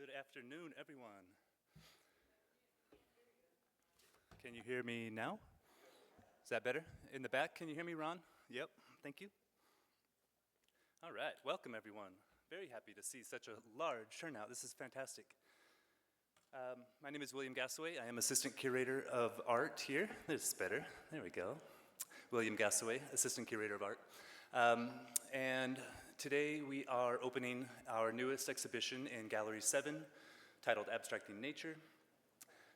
Good afternoon, everyone. Can you hear me now? Is that better? In the back, can you hear me, Ron? Yep, thank you. All right, welcome everyone. Very happy to see such a large turnout. This is fantastic. My name is William Gassaway. I am Assistant Curator of Art here. This is better. There we go. William Gassaway, Assistant Curator of Art. And today we are opening our newest exhibition in Gallery 7, titled Abstracting Nature.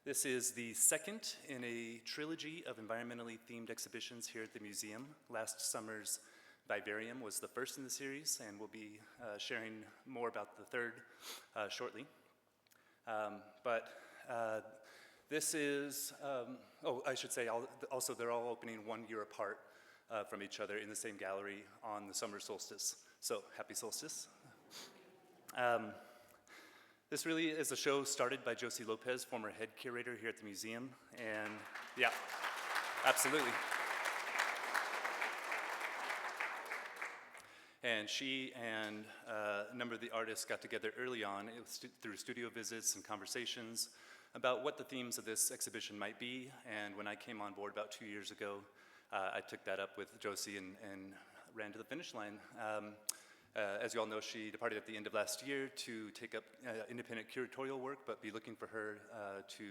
This is the second in a trilogy of environmentally themed exhibitions here at the museum. Last summer's Vivarium was the first in the series, and we'll be sharing more about the third shortly. This is, I should say also they're all opening 1 year apart from each other in the same gallery on the summer solstice. So, happy solstice. This really is a show started by Josie Lopez, former head curator here at the museum, and yeah, absolutely. And she and a number of the artists got together early on through studio visits and conversations about what the themes of this exhibition might be, and when I came on board about 2 years ago, I took that up with Josie and ran to the finish line. As you all know, she departed at the end of last year to take up independent curatorial work, but be looking for her to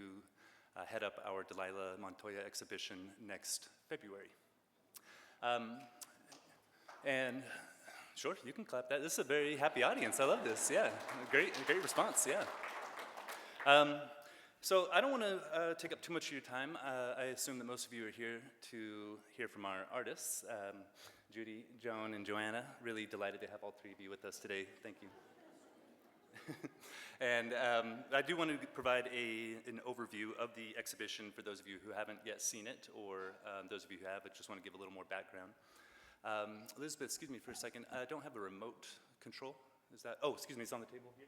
head up our Delilah Montoya exhibition next February. And sure, you can clap that. This is a very happy audience. I love this. Yeah, great response. Yeah. So I don't want to take up too much of your time. I assume that most of you are here to hear from our artists. Judy, Joan, and Joanna, really delighted to have all three of you with us today. Thank you. And I do want to provide an overview of the exhibition for those of you who haven't yet seen it, or those of you who have, I just want to give a little more background. Elizabeth, excuse me for a second. I don't have a remote control. Is that, oh, excuse me, it's on the table here.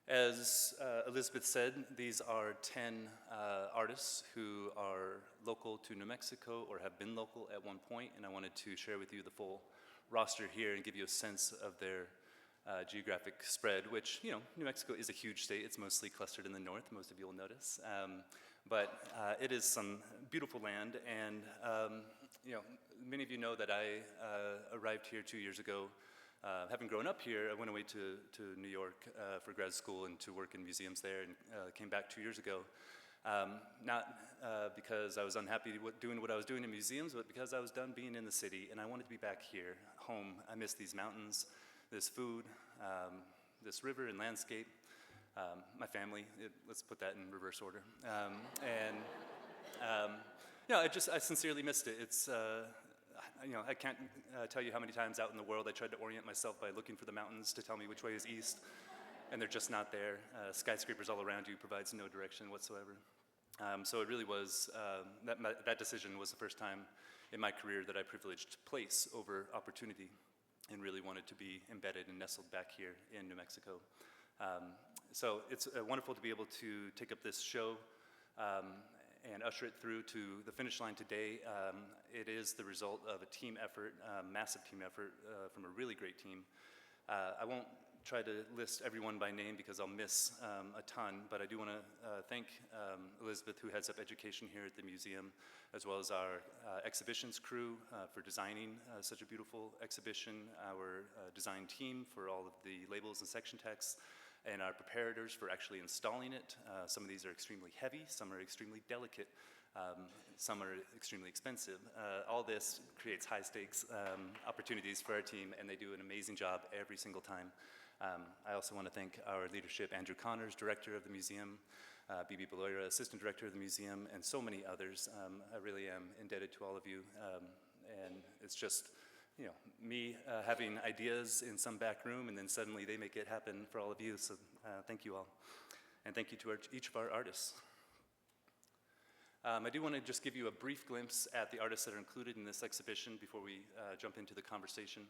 As Elizabeth said, these are 10 artists who are local to New Mexico or have been local at one point, and I wanted to share with you the full roster here and give you a sense of their geographic spread, which, you know, New Mexico is a huge state. It's mostly clustered in the north, most of you will notice. But it is some beautiful land, and you know, many of you know that I arrived here 2 years ago. Having grown up here, I went away to New York for grad school and to work in museums there, and came back 2 years ago. Not because I was unhappy doing what I was doing in museums, but because I was done being in the city, and I wanted to be back here, home. I miss these mountains, this food, this river and landscape, my family. Let's put that in reverse order. Yeah, I sincerely missed it. It's you know, I can't tell you how many times out in the world I tried to orient myself by looking for the mountains to tell me which way is east, and they're just not there. Skyscrapers all around you provides no direction whatsoever. So it really was, that decision was the first time in my career that I privileged place over opportunity and really wanted to be embedded and nestled back here in New Mexico. So it's wonderful to be able to take up this show and usher it through to the finish line today. It is the result of a team effort, massive team effort from a really great team. I won't try to list everyone by name because I'll miss a ton, but I do want to thank Elizabeth, who heads up education here at the museum, as well as our exhibitions crew for designing such a beautiful exhibition, our design team for all of the labels and section texts, and our preparators for actually installing it. Some of these are extremely heavy, some are extremely delicate, some are extremely expensive. All this creates high stakes opportunities for our team, and they do an amazing job every single time. I also want to thank our leadership, Andrew Connors, director of the museum, Bibi Beloira, assistant director of the museum, and so many others. I really am indebted to all of you, and it's just, you know, me having ideas in some back room, and then suddenly they make it happen for all of you. So thank you all, and thank you to each of our artists. I do want to just give you a brief glimpse at the artists that are included in this exhibition before we jump into the conversation,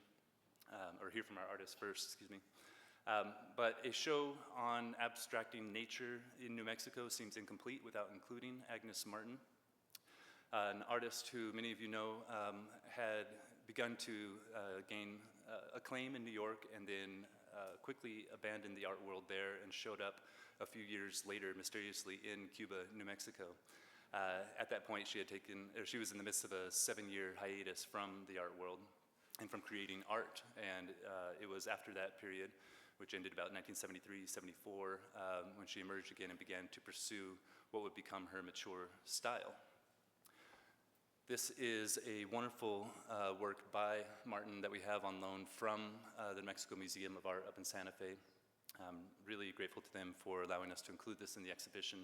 or hear from our artists first, excuse me. But a show on abstracting nature in New Mexico seems incomplete without including Agnes Martin, an artist who many of you know had begun to gain acclaim in New York, and then quickly abandoned the art world there and showed up a few years later mysteriously in Cuba, New Mexico. At that point, she was in the midst of a 7-year hiatus from the art world and from creating art, and it was after that period, which ended about 1973, 74, when she emerged again and began to pursue what would become her mature style. This is a wonderful work by Martin that we have on loan from the New Mexico Museum of Art up in Santa Fe. I'm really grateful to them for allowing us to include this in the exhibition.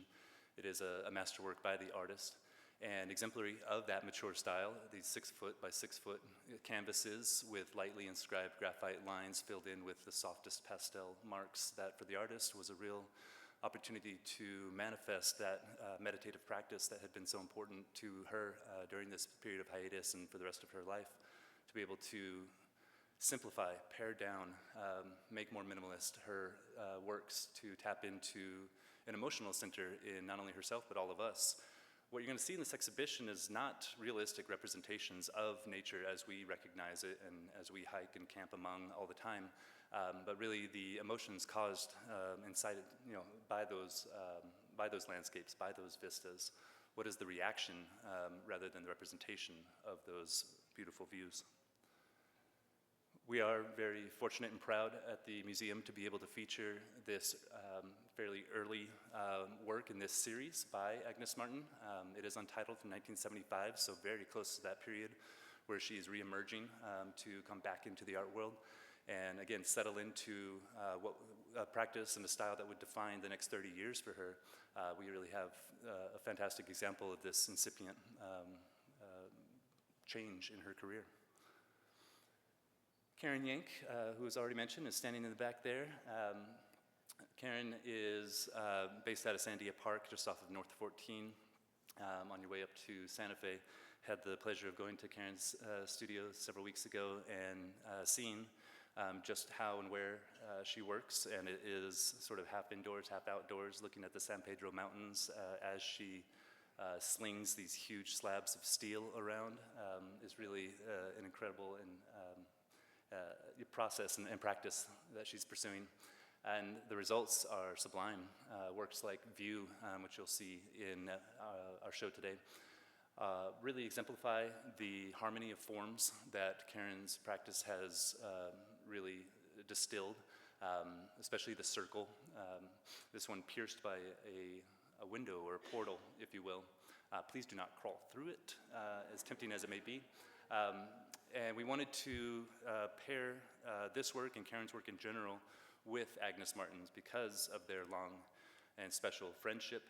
It is a masterwork by the artist, and exemplary of that mature style, these 6-foot by 6-foot canvases with lightly inscribed graphite lines filled in with the softest pastel marks. That for the artist was a real opportunity to manifest that meditative practice that had been so important to her during this period of hiatus and for the rest of her life, to be able to simplify, pare down, make more minimalist her works, to tap into an emotional center in not only herself but all of us. What you're going to see in this exhibition is not realistic representations of nature as we recognize it and as we hike and camp among all the time, but really the emotions caused incited, by those landscapes, by those vistas. What is the reaction rather than the representation of those beautiful views? We are very fortunate and proud at the museum to be able to feature this fairly early work in this series by Agnes Martin. It is untitled from 1975, so very close to that period where she is re-emerging to come back into the art world and again settle into what practice and a style that would define the next 30 years for her. We really have a fantastic example of this incipient change in her career. Karen Yank, who was already mentioned, is standing in the back there. Karen is based out of Sandia Park, just off of North 14. On your way up to Santa Fe, had the pleasure of going to Karen's studio several weeks ago and seeing just how and where she works, and it is sort of half indoors, half outdoors, looking at the San Pedro Mountains as she slings these huge slabs of steel around. Is really an incredible and process and practice that she's pursuing, and the results are sublime. Works like View, which you'll see in our show today, really exemplify the harmony of forms that Karen's practice has really distilled, especially the circle. This one pierced by a window or a portal, if you will. Please do not crawl through it, as tempting as it may be. And we wanted to pair this work and Karen's work in general with Agnes Martin's because of their long and special friendship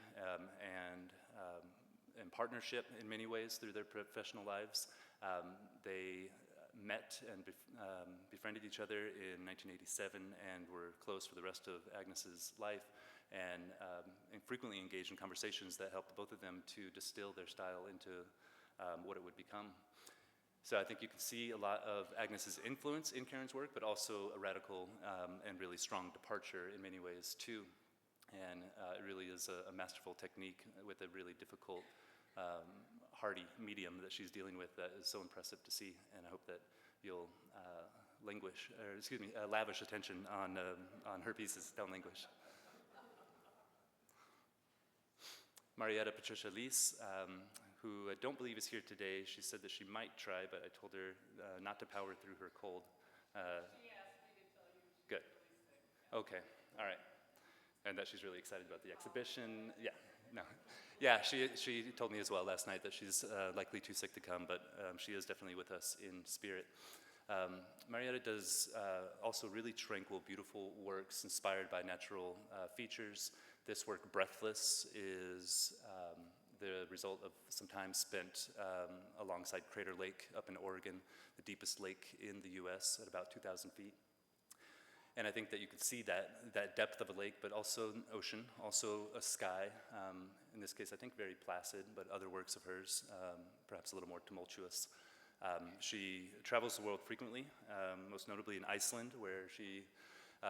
and partnership in many ways through their professional lives. They met and befriended each other in 1987 and were close for the rest of Agnes's life, and frequently engaged in conversations that helped both of them to distill their style into what it would become. So I think you can see a lot of Agnes's influence in Karen's work, but also a radical and really strong departure in many ways too. And it really is a masterful technique with a really difficult, hardy medium that she's dealing with that is so impressive to see. And I hope that you'll lavish attention on her pieces. Don't languish. Marietta Patricia Lees, who I don't believe is here today. She said that she might try, but I told her not to power through her cold. She asked me to tell you she's Good. really sick. Okay, all right. And that she's really excited about the exhibition. Yeah, no. Yeah, she told me as well last night that she's likely too sick to come, but she is definitely with us in spirit. Marietta does also really tranquil, beautiful works inspired by natural features. This work, Breathless, is the result of some time spent alongside Crater Lake up in Oregon, the deepest lake in the US at about 2,000 feet. And I think that you can see that depth of a lake, but also an ocean, also a sky. In this case, I think very placid, but other works of hers, perhaps a little more tumultuous. She travels the world frequently, most notably in Iceland, where she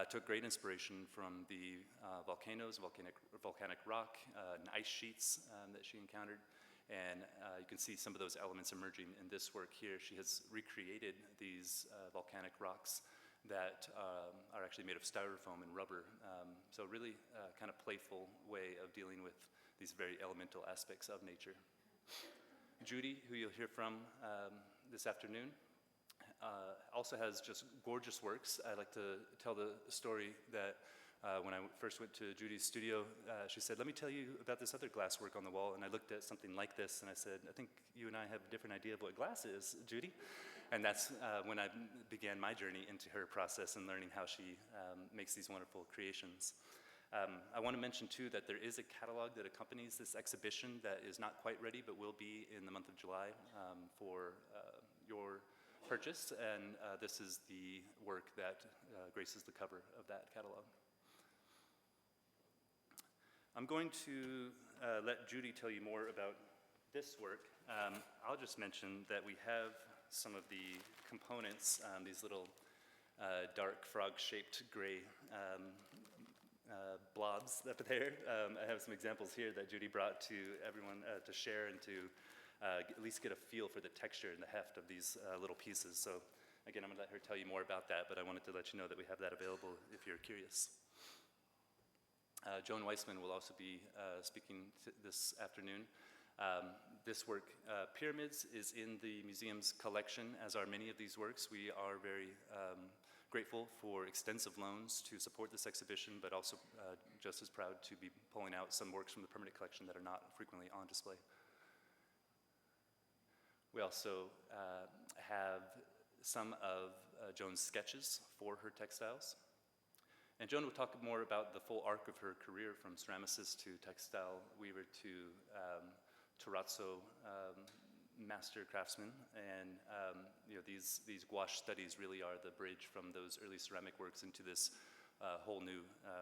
took great inspiration from the volcanoes, volcanic rock, and ice sheets that she encountered, And you can see some of those elements emerging in this work here. She has recreated these volcanic rocks that are actually made of styrofoam and rubber. So really kind of playful way of dealing with these very elemental aspects of nature. Judy, who you'll hear from this afternoon, also has just gorgeous works. I like to tell the story that when I first went to Judy's studio, she said, "Let me tell you about this other glass work on the wall." And I looked at something like this and I said, "I think you and I have a different idea of what glass is, Judy." And that's when I began my journey into her process and learning how she makes these wonderful creations. I want to mention too that there is a catalog that accompanies this exhibition that is not quite ready but will be in the month of July for your purchase, and this is the work that graces the cover of that catalog. I'm going to let Judy tell you more about this work. I'll just mention that we have some of the components, these little dark frog-shaped gray blobs up there. I have some examples here that Judy brought to everyone to share and to at least get a feel for the texture and the heft of these little pieces. So again, I'm going to let her tell you more about that, but I wanted to let you know that we have that available if you're curious. Joan Weissman will also be speaking this afternoon. This work, Pyramids, is in the museum's collection, as are many of these works. We are very grateful for extensive loans to support this exhibition, but also just as proud to be pulling out some works from the permanent collection that are not frequently on display. We also have some of Joan's sketches for her textiles. And Joan will talk more about the full arc of her career, from ceramicist to textile weaver to terrazzo master craftsman. And these gouache studies really are the bridge from those early ceramic works into this whole new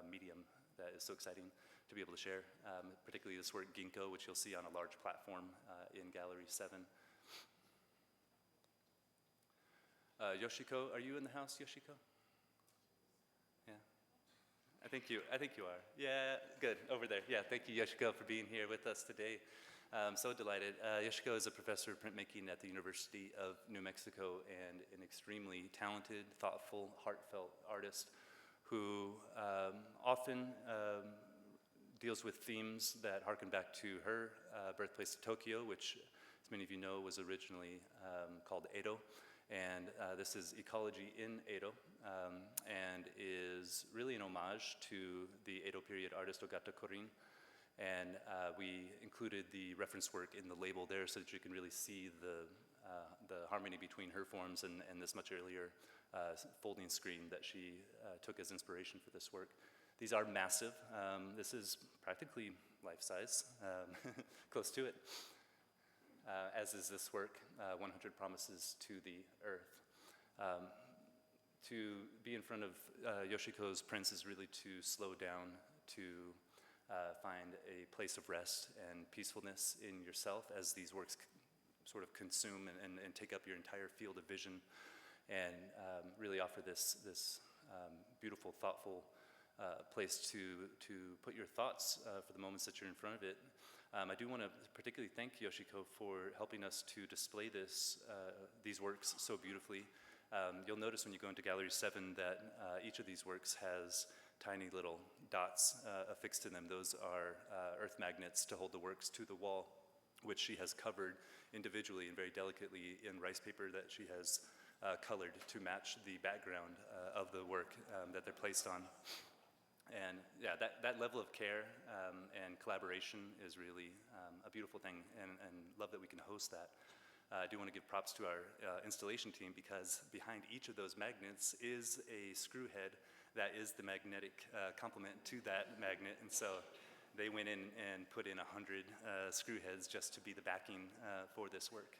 medium that is so exciting to be able to share, particularly this work, Ginkgo, which you'll see on a large platform in Gallery 7. Yoshiko, are you in the house, Yoshiko? Yeah, I think you are. Yeah, good, over there. Yeah, thank you, Yoshiko, for being here with us today. I'm so delighted. Yoshiko is a professor of printmaking at the University of New Mexico and an extremely talented, thoughtful, heartfelt artist who often deals with themes that harken back to her birthplace, Tokyo, which, as many of you know, was originally called Edo. And this is Ecology in Edo, and is really an homage to the Edo period artist Ogata Korin. And we included the reference work in the label there so that you can really see the harmony between her forms and this much earlier folding screen that she took as inspiration for this work. These are massive. This is practically life-size, close to it. As is this work, 100 Promises to the Earth. To be in front of Yoshiko's prints is really to slow down, to find a place of rest and peacefulness in yourself as these works sort of consume and take up your entire field of vision, and really offer this beautiful, thoughtful place to put your thoughts for the moments that you're in front of it. I do want to particularly thank Yoshiko for helping us to display these works so beautifully. You'll notice when you go into Gallery 7 that each of these works has tiny little dots affixed to them. Those are earth magnets to hold the works to the wall, which she has covered individually and very delicately in rice paper that she has colored to match the background of the work that they're placed on. And yeah, that level of care and collaboration is really a beautiful thing, and love that we can host that. I do want to give props to our installation team, because behind each of those magnets is a screw head that is the magnetic complement to that magnet, and so they went in and put in 100 screw heads just to be the backing for this work.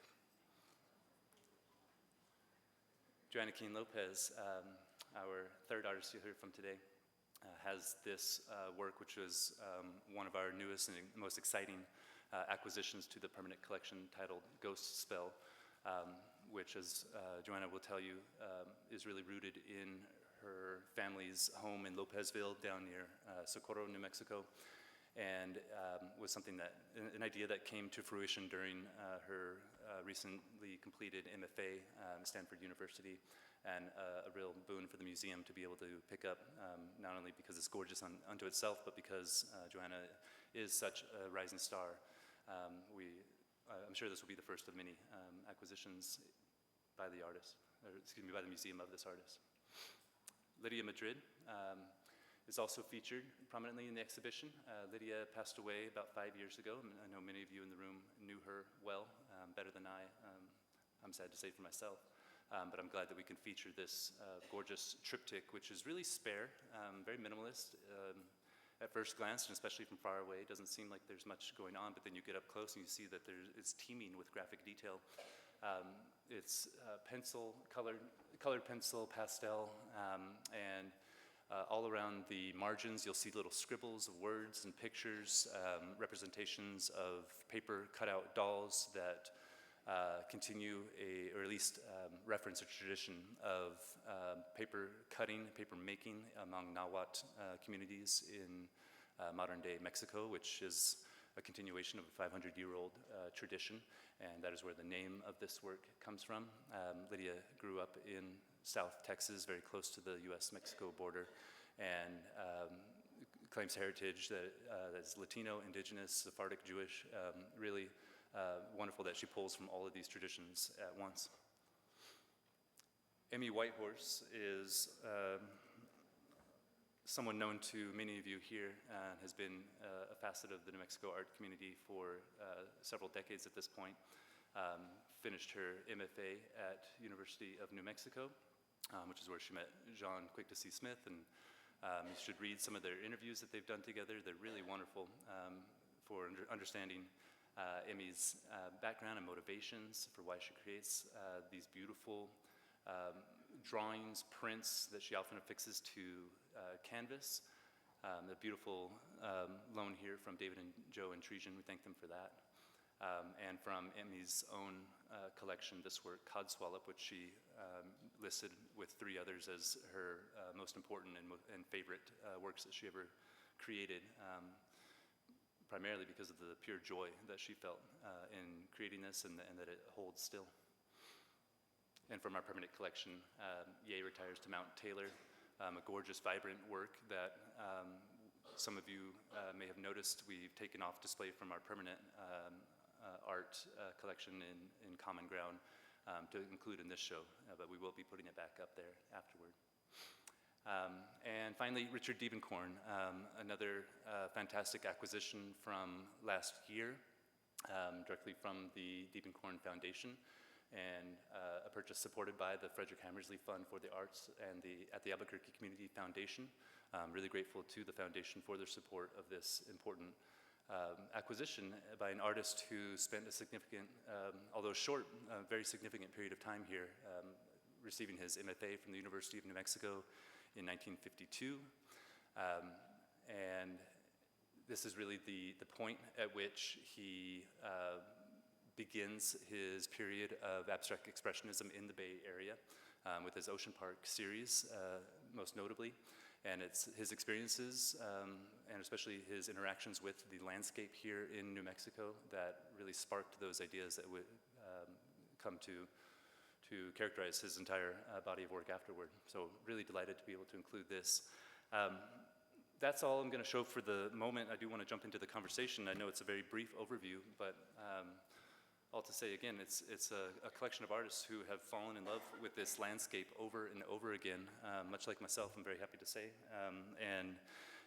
Joanna Keane Lopez, our third artist you'll hear from today, has this work, which was one of our newest and most exciting acquisitions to the permanent collection, titled Ghost Spell, which, as Joanna will tell you, is really rooted in her family's home in Lopezville down near Socorro, New Mexico. and was something that, an idea that came to fruition during her recently completed MFA at Stanford University, and a real boon for the museum to be able to pick up, not only because it's gorgeous unto itself, but because Joanna is such a rising star. I'm sure this will be the first of many acquisitions by the artist, or excuse me, by the museum of this artist. Lydia Madrid is also featured prominently in the exhibition. Lydia passed away about 5 years ago, and I know many of you in the room knew her well, better than I. I'm sad to say for myself, but I'm glad that we can feature this gorgeous triptych, which is really spare, very minimalist. At first glance, and especially from far away, it doesn't seem like there's much going on, but then you get up close and you see that it's teeming with graphic detail. It's pencil, colored pencil, pastel, and all around the margins you'll see little scribbles of words and pictures, representations of paper cutout dolls that continue or at least reference a tradition of paper cutting, paper making among Nahuatl communities in modern day Mexico, which is a continuation of a 500-year-old tradition, and that is where the name of this work comes from. Lydia grew up in South Texas, very close to the US-Mexico border, and claims heritage that is Latino, indigenous, Sephardic, Jewish, really wonderful that she pulls from all of these traditions at once. Emmy Whitehorse is someone known to many of you here, and has been a facet of the New Mexico art community for several decades at this point. Finished her MFA at University of New Mexico, which is where she met Jean Smith, and you should read some of their interviews that they've done together. They're really wonderful for understanding Emmy's background and motivations for why she creates these beautiful drawings, prints that she often affixes to canvas. The beautiful loan here from David and Joe and Trejan, we thank them for that. And from Emmy's own collection, this work, Codswallop, which she listed with 3 others as her most important and favorite works that she ever created, primarily because of the pure joy that she felt in creating this, and that it holds still. And from our permanent collection, Ye Retires to Mount Taylor, a gorgeous, vibrant work that some of you may have noticed we've taken off display from our permanent art collection in Common Ground to include in this show, but we will be putting it back up there afterward. And finally, Richard Diebenkorn, another fantastic acquisition from last year, directly from the Diebenkorn Foundation, and a purchase supported by the Frederick Hammersley Fund for the Arts and at the Albuquerque Community Foundation. Really grateful to the foundation for their support of this important acquisition by an artist who spent a significant, although short, very significant period of time here, receiving his MFA from the University of New Mexico in 1952. And this is really the point at which he begins his period of abstract expressionism in the Bay Area with his Ocean Park series, most notably. And it's his experiences, and especially his interactions with the landscape here in New Mexico, that really sparked those ideas that would come to characterize his entire body of work afterward. So really delighted to be able to include this. That's all I'm going to show for the moment. I do want to jump into the conversation. I know it's a very brief overview, but all to say again, it's a collection of artists who have fallen in love with this landscape over and over again, much like myself, I'm very happy to say. And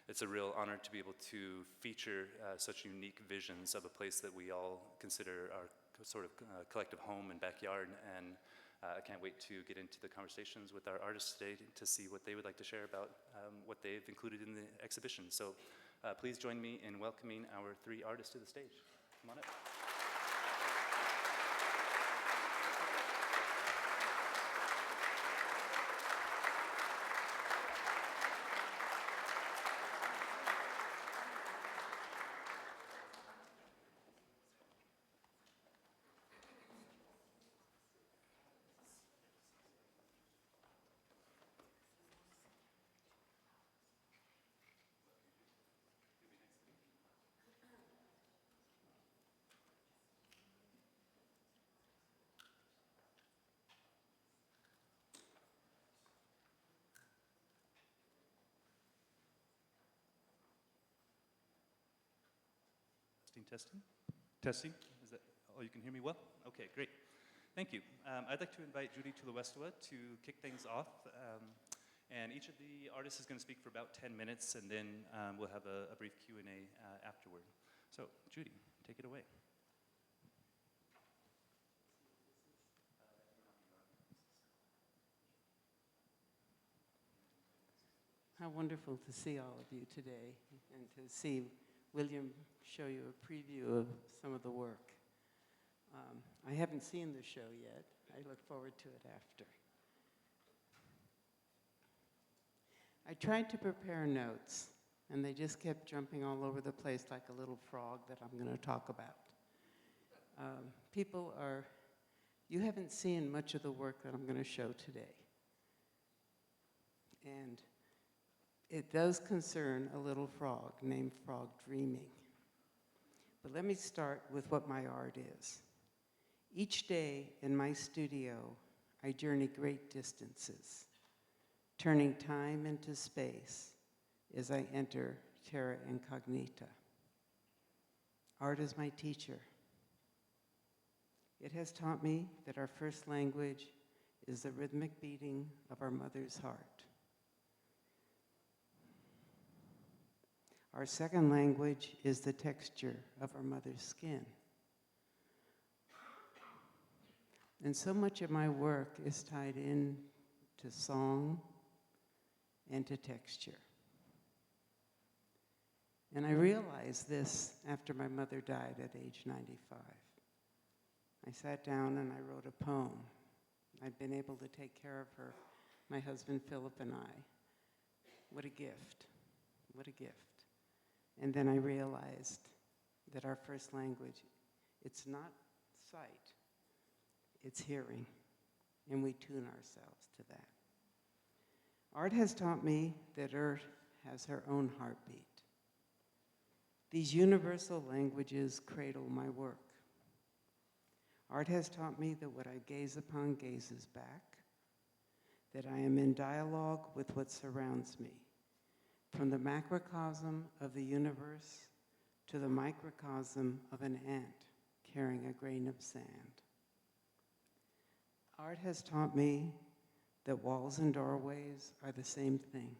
it's a real honor to be able to feature such unique visions of a place that we all consider our sort of collective home and backyard. And I can't wait to get into the conversations with our artists today to see what they would like to share about what they've included in the exhibition. So please join me in welcoming our 3 artists to the stage. Come on up. Testing, testing. Testing. Is that, oh, you can hear me well? Okay, great. Thank you. I'd like to invite Judy Tuwaletstiwa to kick things off. And each of the artists is going to speak for about 10 minutes, and then we'll have a brief Q&A afterward. So, Judy, take it away. How wonderful to see all of you today and to see William show you a preview of some of the work. I haven't seen the show yet. I look forward to it after. I tried to prepare notes, and they just kept jumping all over the place like a little frog that I'm going to talk about. You haven't seen much of the work that I'm going to show today. And it does concern a little frog named Frog Dreaming. But let me start with what my art is. Each day in my studio, I journey great distances, turning time into space as I enter terra incognita. Art is my teacher. It has taught me that our first language is the rhythmic beating of our mother's heart. Our second language is the texture of our mother's skin. And so much of my work is tied in to song and to texture. And I realized this after my mother died at age 95. I sat down and I wrote a poem. I've been able to take care of her, my husband Philip and I. What a gift, what a gift. And then I realized that our first language, it's not sight, it's hearing, and we tune ourselves to that. Art has taught me that Earth has her own heartbeat. These universal languages cradle my work. Art has taught me that what I gaze upon gazes back, that I am in dialogue with what surrounds me, from the macrocosm of the universe to the microcosm of an ant carrying a grain of sand. Art has taught me that walls and doorways are the same thing,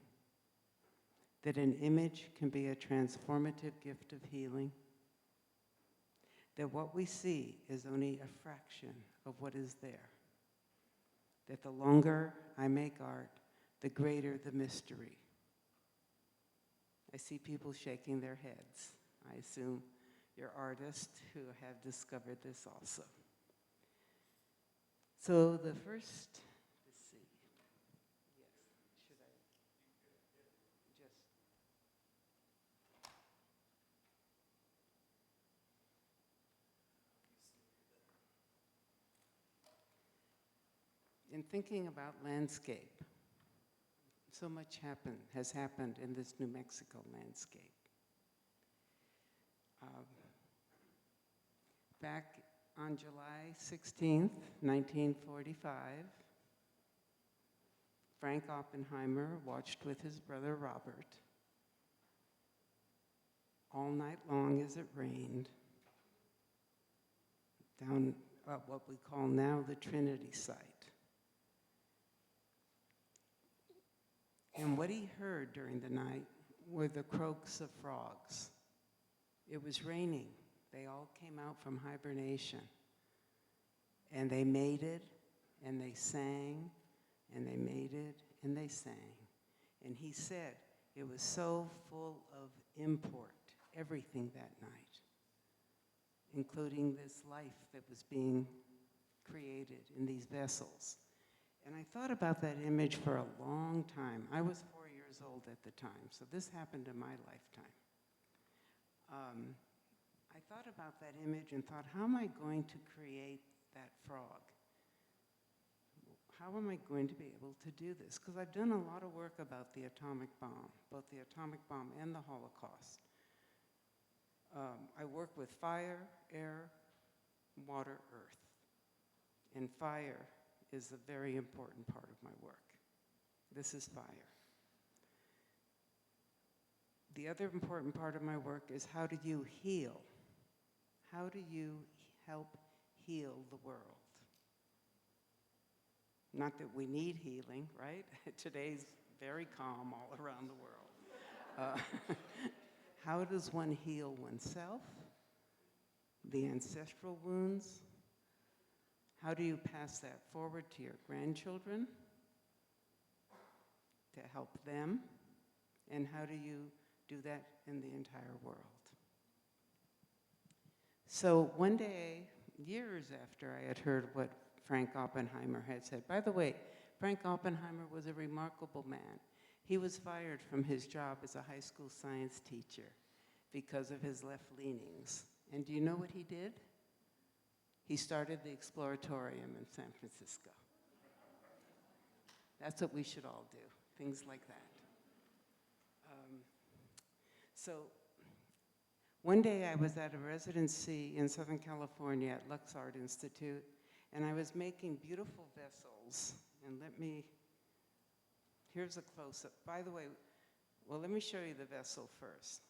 that an image can be a transformative gift of healing, that what we see is only a fraction of what is there, that the longer I make art, the greater the mystery. I see people shaking their heads. I assume you're artists who have discovered this also. So the first, let's see. Yes, should I just... In thinking about landscape, so much has happened in this New Mexico landscape. Back on July 16th, 1945, Frank Oppenheimer watched with his brother Robert all night long as it rained down at what we call now the Trinity site. And what he heard during the night were the croaks of frogs. It was raining. They all came out from hibernation. And they mated, and they sang, and they mated, and they sang. And he said it was so full of import, everything that night, including this life that was being created in these vessels. And I thought about that image for a long time. I was 4 years old at the time, so this happened in my lifetime. I thought about that image and thought, how am I going to create that frog? How am I going to be able to do this? Because I've done a lot of work about the atomic bomb, both the atomic bomb and the Holocaust. I work with fire, air, water, earth. And fire is a very important part of my work. This is fire. The other important part of my work is how do you heal how do you help heal the world? Not that we need healing, right? Today's very calm all around the world. How does one heal oneself? The ancestral wounds? How do you pass that forward to your grandchildren to help them? And how do you do that in the entire world? So one day, years after I had heard what Frank Oppenheimer had said, by the way, Frank Oppenheimer was a remarkable man. He was fired from his job as a high school science teacher because of his left leanings. And do you know what he did? He started the Exploratorium in San Francisco. That's what we should all do, things like that. So one day I was at a residency in Southern California at Lux Art Institute, and I was making beautiful vessels. And here's a close-up. By the way, well, let me show you the vessel first.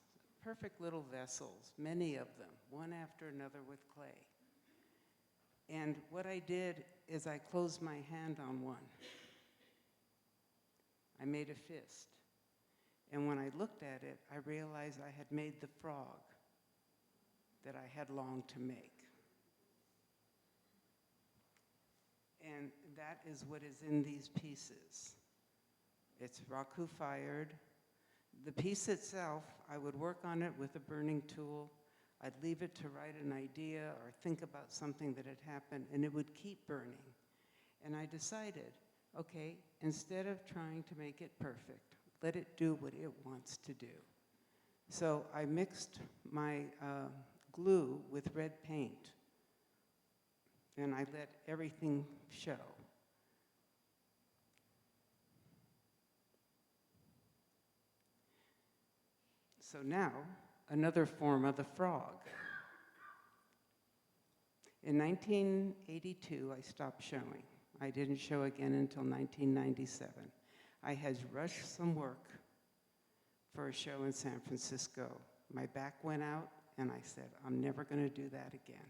Perfect little vessels, many of them, one after another with clay. And what I did is I closed my hand on one. I made a fist. And when I looked at it, I realized I had made the frog that I had longed to make. And that is what is in these pieces. It's raku fired. The piece itself, I would work on it with a burning tool. I'd leave it to write an idea or think about something that had happened, and it would keep burning. And I decided, okay, instead of trying to make it perfect, let it do what it wants to do. So I mixed my glue with red paint, and I let everything show. So now, another form of the frog. In 1982, I stopped showing. I didn't show again until 1997. I had rushed some work for a show in San Francisco. My back went out, and I said, I'm never going to do that again.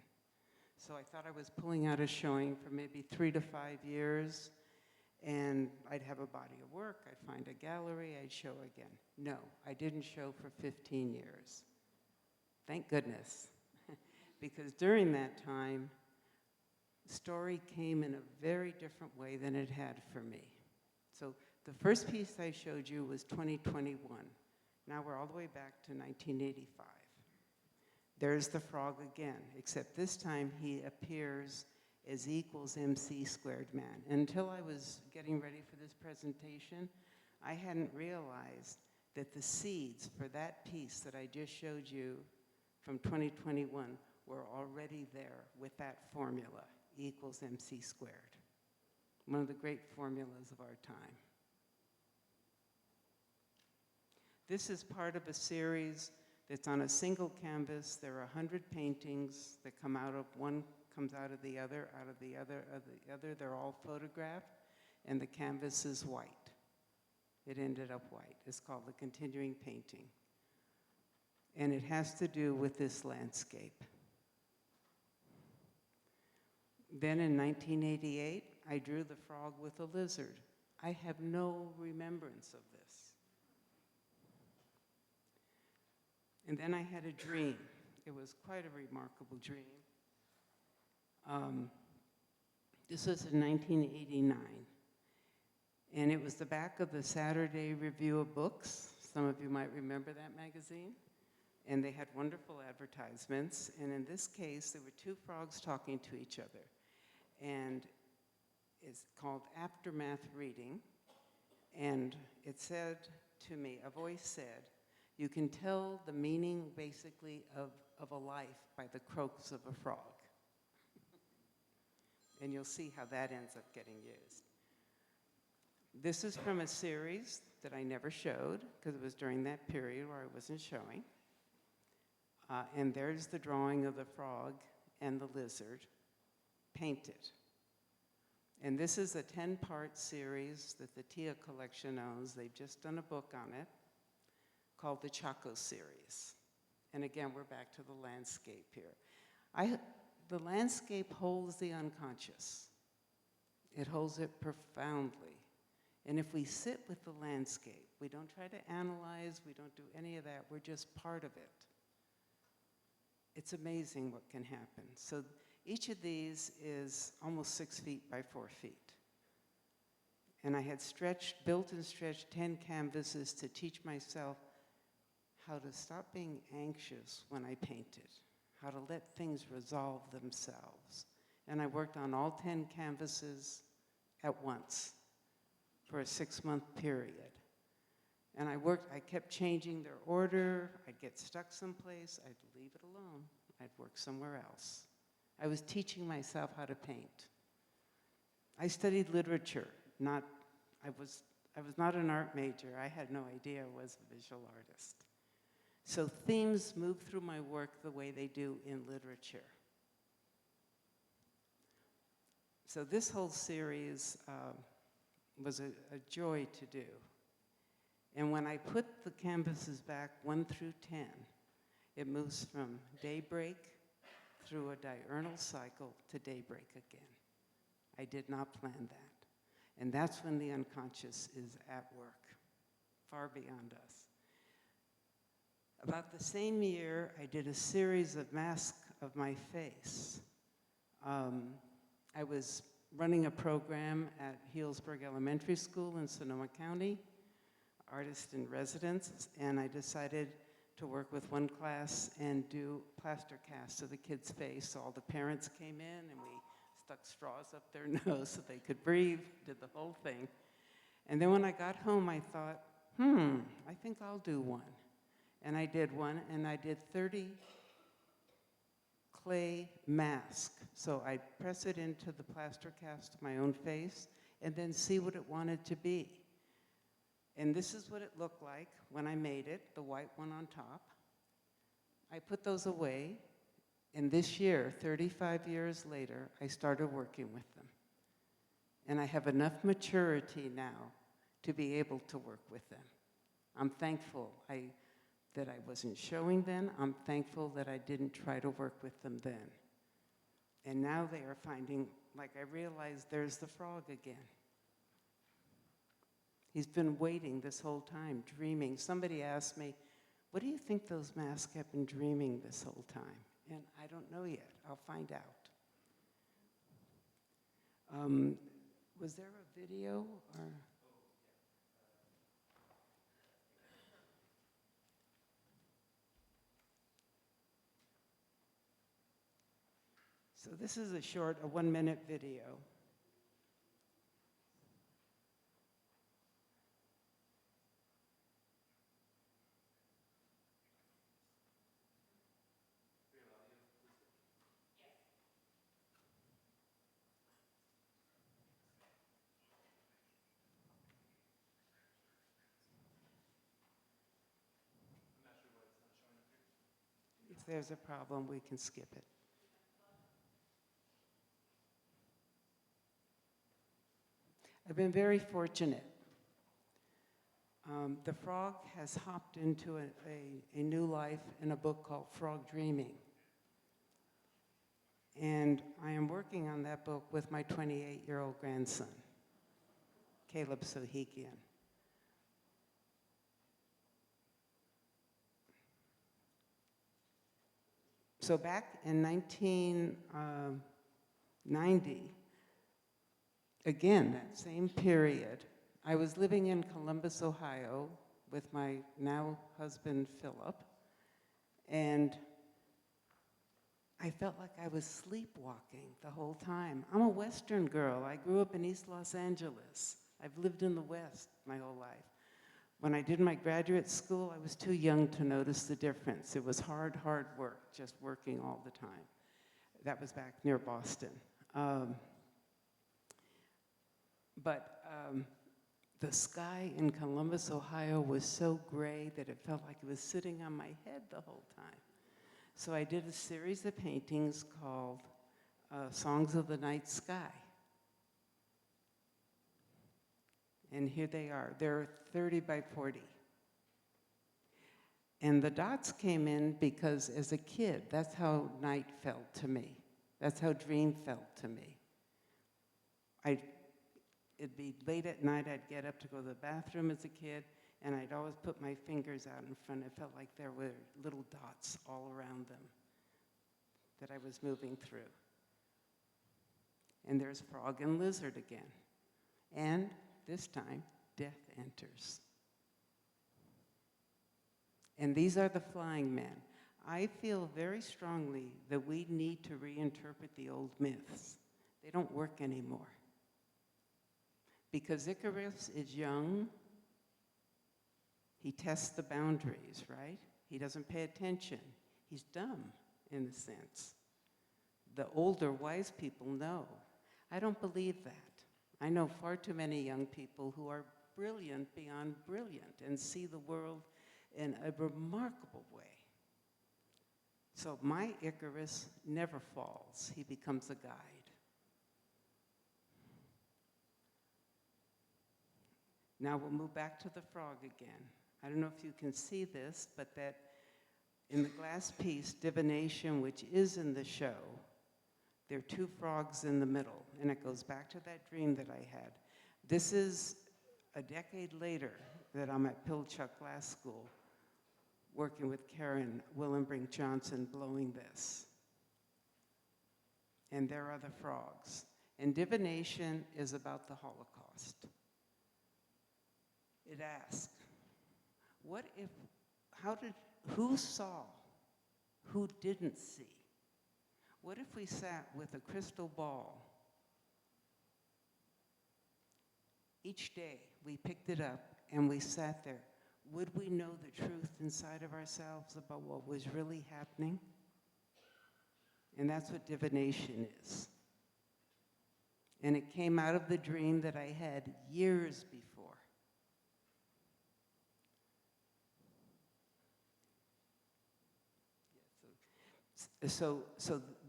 So I thought I was pulling out a showing for maybe 3 to 5 years, and I'd have a body of work, I'd find a gallery, I'd show again. No, I didn't show for 15 years. Thank goodness. Because during that time, story came in a very different way than it had for me. So the first piece I showed you was 2021. Now we're all the way back to 1985. There's the frog again, except this time he appears as equals MC squared man. Until I was getting ready for this presentation, I hadn't realized that the seeds for that piece that I just showed you from 2021 were already there with that formula, E equals MC squared. One of the great formulas of our time. This is part of a series that's on a single canvas. There are 100 paintings that come out of one, comes out of the other, out of the other, of the other. They're all photographed, and the canvas is white. It ended up white. It's called The Continuing Painting. And it has to do with this landscape. Then in 1988, I drew the frog with a lizard. I have no remembrance of this. And then I had a dream. It was quite a remarkable dream. This was in 1989. And it was the back of the Saturday Review of Books. Some of you might remember that magazine. And they had wonderful advertisements. And in this case, there were 2 frogs talking to each other. And it's called Aftermath Reading. And it said to me, a voice said, you can tell the meaning, basically, of a life by the croaks of a frog. And you'll see how that ends up getting used. This is from a series that I never showed, because it was during that period where I wasn't showing. And there's the drawing of the frog and the lizard painted. And this is a 10-part series that the Tia Collection owns. They've just done a book on it, called the Chaco series. And again, we're back to the landscape here. The landscape holds the unconscious. It holds it profoundly. And if we sit with the landscape, we don't try to analyze, we don't do any of that, we're just part of it. It's amazing what can happen. So each of these is almost 6 feet by 4 feet. And I had built and stretched 10 canvases to teach myself how to stop being anxious when I painted, how to let things resolve themselves. And I worked on all 10 canvases at once for a 6-month period. And I kept changing their order. I'd get stuck someplace, I'd leave it alone. I'd work somewhere else. I was teaching myself how to paint. I studied literature, I was not an art major. I had no idea I was a visual artist. So themes move through my work the way they do in literature. So this whole series was a joy to do. And when I put the canvases back 1 through 10, it moves from daybreak through a diurnal cycle to daybreak again. I did not plan that. And that's when the unconscious is at work, far beyond us. About the same year, I did a series of masks of my face. I was running a program at Healdsburg Elementary School in Sonoma County, artist in residence, and I decided to work with one class and do plaster casts of the kid's face. So all the parents came in and we stuck straws up their nose so they could breathe, did the whole thing. And then when I got home, I thought, I think I'll do one. And I did one, and I did 30 clay masks. So I'd press it into the plaster cast of my own face and then see what it wanted to be. And this is what it looked like when I made it, the white one on top. I put those away, and this year, 35 years later, I started working with them. And I have enough maturity now to be able to work with them. I'm thankful that I wasn't showing then. I'm thankful that I didn't try to work with them then. And now they are finding, like I realized, there's the frog again. He's been waiting this whole time, dreaming. Somebody asked me, what do you think those masks have been dreaming this whole time? And I don't know yet. I'll find out. Was there a video? Or? So this is a 1-minute video. If there's a problem, we can skip it. I've been very fortunate. The frog has hopped into a new life in a book called Frog Dreaming. And I am working on that book with my 28-year-old grandson, Caleb Sohikian. So back in 1990, again, that same period, I was living in Columbus, Ohio with my now husband, Philip, and I felt like I was sleepwalking the whole time. I'm a Western girl. I grew up in East Los Angeles. I've lived in the West my whole life. When I did my graduate school, I was too young to notice the difference. It was hard work, just working all the time. That was back near Boston. But the sky in Columbus, Ohio was so gray that it felt like it was sitting on my head the whole time. So I did a series of paintings called Songs of the Night Sky. And here they are. They're 30 by 40. And the dots came in because as a kid, that's how night felt to me. That's how dream felt to me. It'd be late at night, I'd get up to go to the bathroom as a kid, and I'd always put my fingers out in front. It felt like there were little dots all around them that I was moving through. And there's frog and lizard again. And this time, death enters. And these are the flying men. I feel very strongly that we need to reinterpret the old myths. They don't work anymore. Because Icarus is young, he tests the boundaries, right? He doesn't pay attention. He's dumb, in a sense. The older, wise people know. I don't believe that. I know far too many young people who are brilliant beyond brilliant and see the world in a remarkable way. So my Icarus never falls. He becomes a guide. Now we'll move back to the frog again. I don't know if you can see this, but that in the glass piece, Divination, which is in the show, there are two frogs in the middle, and it goes back to that dream that I had. This is a decade later that I'm at Pilchuck Glass School, working with Karen Willenbrink Johnson, blowing this. And there are the frogs. And Divination is about the Holocaust. It asks, who saw, who didn't see? What if we sat with a crystal ball? Each day we picked it up and we sat there. Would we know the truth inside of ourselves about what was really happening? And that's what divination is. And it came out of the dream that I had years before. So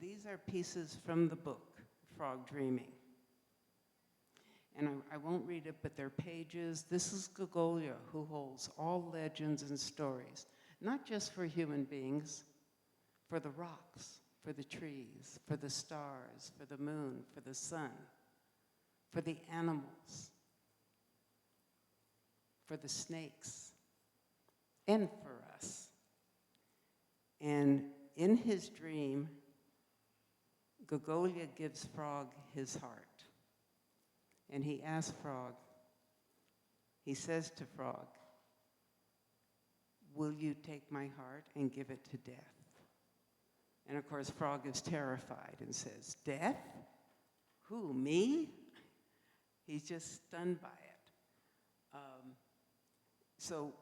these are pieces from the book, Frog Dreaming. And I won't read it, but they're pages. This is Gogolya, who holds all legends and stories, not just for human beings, for the rocks, for the trees, for the stars, for the moon, for the sun, for the animals, for the snakes, and for us. And in his dream, Gogolya gives Frog his heart. And he asks Frog, he says to Frog, will you take my heart and give it to death? And of course, Frog is terrified and says, death? Who, me? He's just stunned by it. So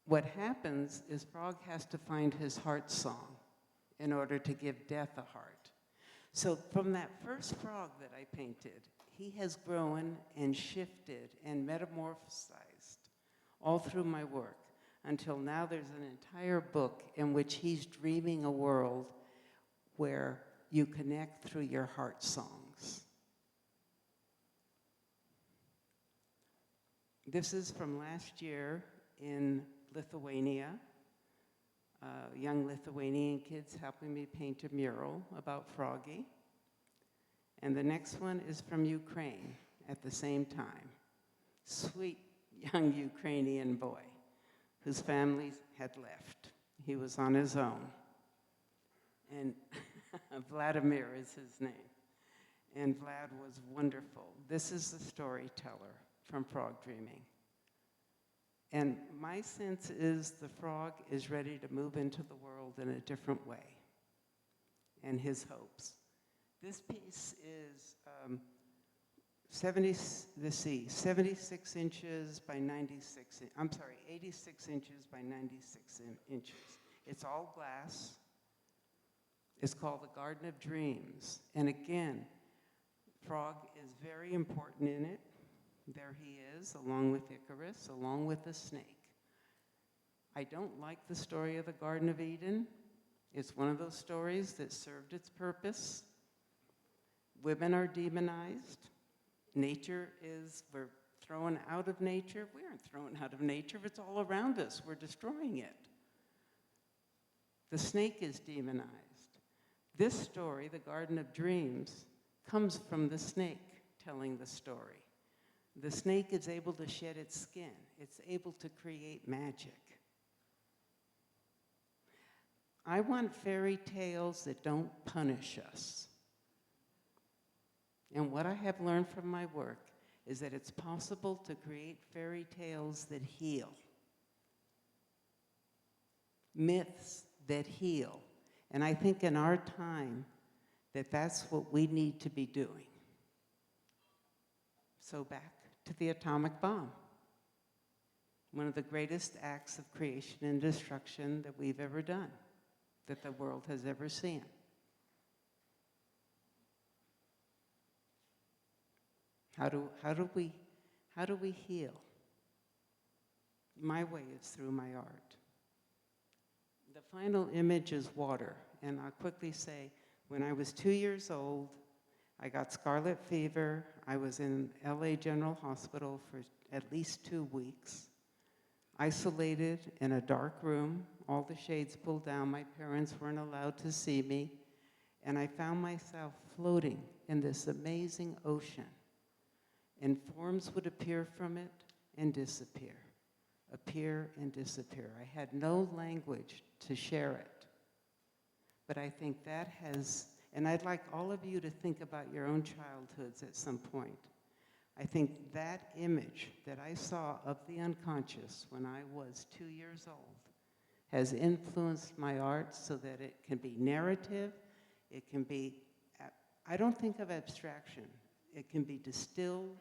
what happens is Frog has to find his heart song in order to give death a heart. So from that first frog that I painted, he has grown and shifted and metamorphosized all through my work until now there's an entire book in which he's dreaming a world where you connect through your heart songs. This is from last year in Lithuania. Young Lithuanian kids helping me paint a mural about Froggy. And the next one is from Ukraine at the same time. Sweet young Ukrainian boy whose family had left. He was on his own. And Vladimir is his name. And Vlad was wonderful. This is the storyteller from Frog Dreaming. And my sense is the frog is ready to move into the world in a different way, and his hopes. This piece is 76 inches by 96, 86 inches by 96 inches. It's all glass. It's called the Garden of Dreams. And again, Frog is very important in it. There he is, along with Icarus, along with the snake. I don't like the story of the Garden of Eden. It's one of those stories that served its purpose. Women are demonized. We're thrown out of nature. We aren't thrown out of nature. It's all around us. We're destroying it. The snake is demonized. This story, The Garden of Dreams, comes from the snake telling the story. The snake is able to shed its skin. It's able to create magic. I want fairy tales that don't punish us. And what I have learned from my work is that it's possible to create fairy tales that heal. Myths that heal. And I think in our time that that's what we need to be doing. So back to the atomic bomb. One of the greatest acts of creation and destruction that we've ever done, that the world has ever seen. How do we heal? My way is through my art. The final image is water, and I'll quickly say, when I was 2 years old, I got scarlet fever. I was in LA General Hospital for at least 2 weeks, isolated in a dark room, all the shades pulled down. My parents weren't allowed to see me, and I found myself floating in this amazing ocean, and forms would appear from it and disappear, appear and disappear. I had no language to share it, but I think that has, and I'd like all of you to think about your own childhoods at some point. I think that image that I saw of the unconscious when I was 2 years old has influenced my art so that it can be narrative, it can be, I don't think of abstraction, it can be distilled,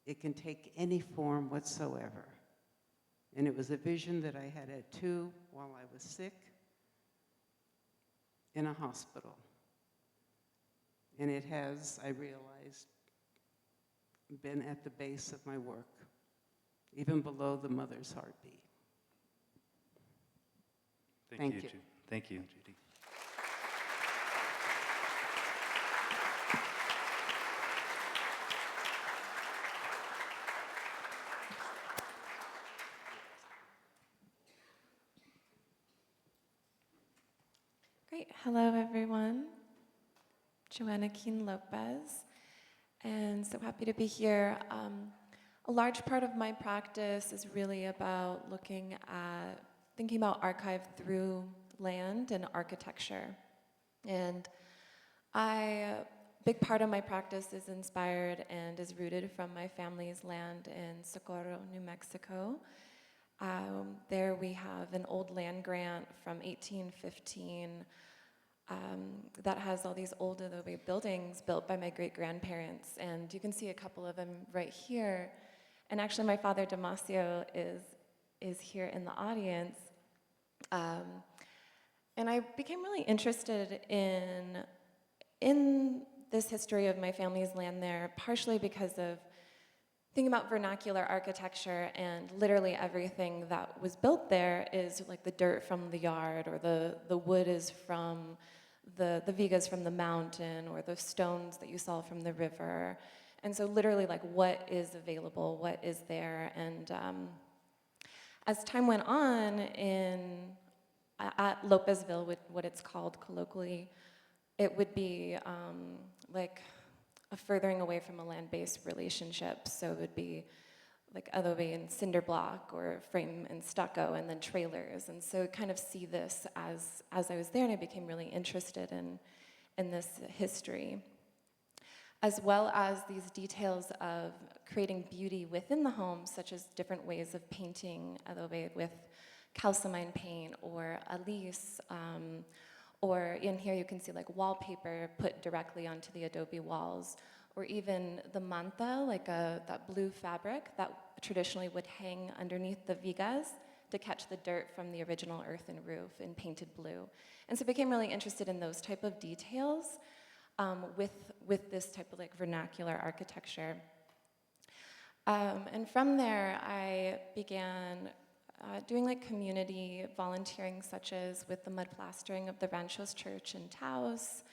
it can take any form whatsoever. And it was a vision that I had at 2 while I was sick in a hospital. And it has, I realized, been at the base of my work, even below the mother's heartbeat. Thank you. Thank you, Judy. Great. Hello, everyone. Joanna Keane Lopez, and so happy to be here. A large part of my practice is really about looking at, thinking about archive through land and architecture. And a big part of my practice is inspired and is rooted from my family's land in Socorro, New Mexico. There we have an old land grant from 1815 that has all these old adobe buildings built by my great-grandparents, and you can see a couple of them right here. And actually, my father, Damasio, is here in the audience. And I became really interested in this history of my family's land there, partially because of thinking about vernacular architecture, and literally everything that was built there is like the dirt from the yard, or the wood is from the vigas from the mountain, or the stones that you saw from the river. And so literally, like, what is available, what is there? And as time went on at Lopezville, what it's called colloquially, it would be like a furthering away from a land-based relationship. So it would be like adobe and cinder block, or frame and stucco, and then trailers. And so kind of see this as I was there, and I became really interested in this history, as well as these details of creating beauty within the home, such as different ways of painting adobe with calcimine paint or alis, or in here you can see like wallpaper put directly onto the adobe walls, or even the manta, like that blue fabric that traditionally would hang underneath the vigas to catch the dirt from the original earthen roof in painted blue. And so I became really interested in those type of details with this type of like vernacular architecture. And from there, I began doing like community volunteering, such as with the mud plastering of the Ranchos Church in Taos,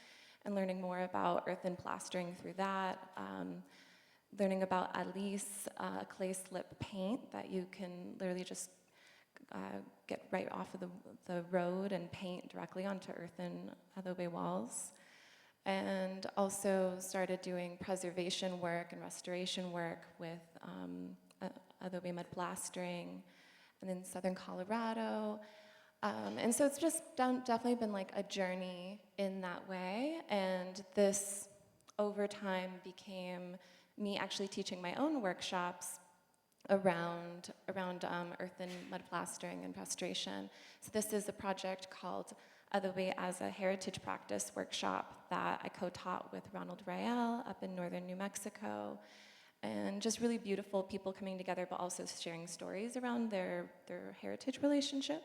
and learning more about earthen plastering through that, learning about alis, clay slip paint that you can literally just get right off of the road and paint directly onto earthen adobe walls. And also started doing preservation work and restoration work with adobe mud plastering, and in southern Colorado. And so it's just definitely been like a journey in that way. And this, over time, became me actually teaching my own workshops around earthen mud plastering and restoration. So this is a project called Adobe as a Heritage Practice workshop that I co-taught with Ronald Rael up in northern New Mexico. And just really beautiful people coming together, but also sharing stories around their heritage relationship.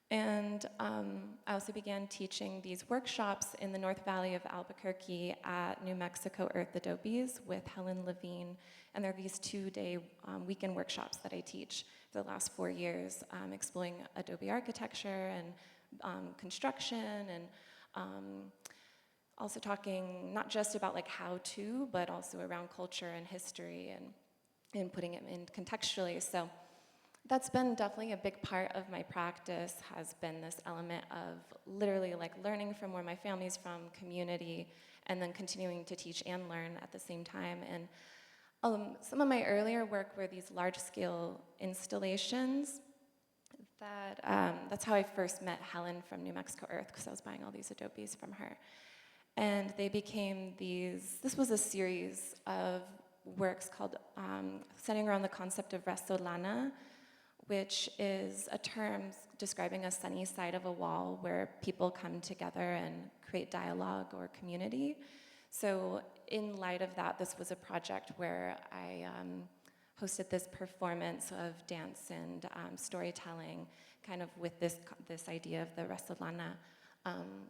And I also began teaching these workshops in the North Valley of Albuquerque at New Mexico Earth Adobes with Helen Levine. And there are these 2-day weekend workshops that I teach for the last 4 years, exploring adobe architecture and construction, and also talking not just about like how to, but also around culture and history, and putting it in contextually. So that's been definitely a big part of my practice, has been this element of literally like learning from where my family's from, community, and then continuing to teach and learn at the same time. And some of my earlier work were these large-scale installations. That's how I first met Helen from New Mexico Earth, because I was buying all these adobes from her. And they became this was a series of works called, centering around the concept of restolana, which is a term describing a sunny side of a wall where people come together and create dialogue or community. So in light of that, this was a project where I hosted this performance of dance and storytelling, kind of with this idea of the restolana,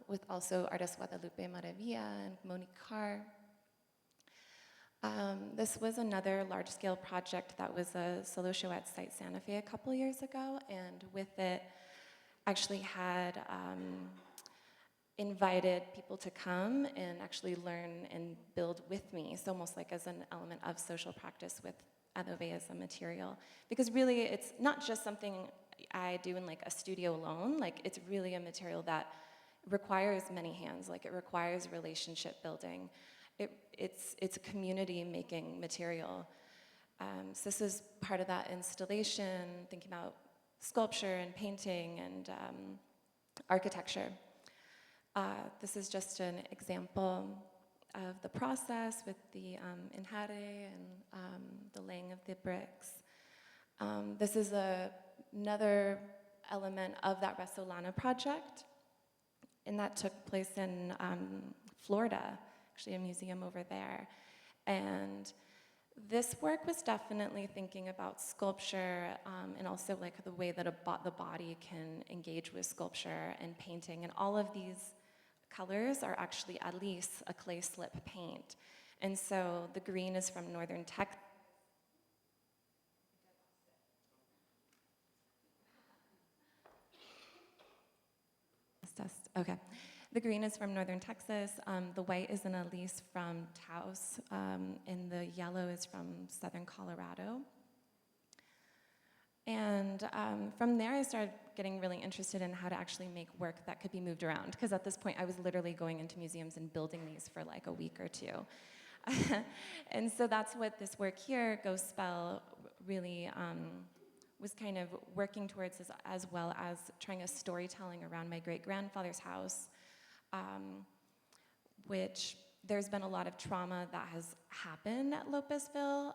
with also artists Guadalupe Maravilla and Monique Carr. This was another large-scale project that was a solo show at Site Santa Fe a couple years ago, and with it actually had invited people to come and actually learn and build with me. So almost like as an element of social practice with adobe as a material. Because really it's not just something I do in like a studio alone, like it's really a material that requires many hands, like it requires relationship building. It's a community making material. So this is part of that installation, thinking about sculpture and painting and architecture. This is just an example of the process with the enjare and the laying of the bricks. This is another element of that Restolana project, and that took place in Florida, actually a museum over there. And this work was definitely thinking about sculpture and also like the way that the body can engage with sculpture and painting. And all of these colors are actually at least a clay slip paint. And so the green is from northern Texas. Okay. The green is from northern Texas, the white is an Elise from Taos, and the yellow is from southern Colorado. And from there I started getting really interested in how to actually make work that could be moved around, because at this point I was literally going into museums and building these for like a week or two. And so that's what this work here, Ghost Spell, really was kind of working towards, as well as trying a storytelling around my great-grandfather's house, which there's been a lot of trauma that has happened at Lopezville,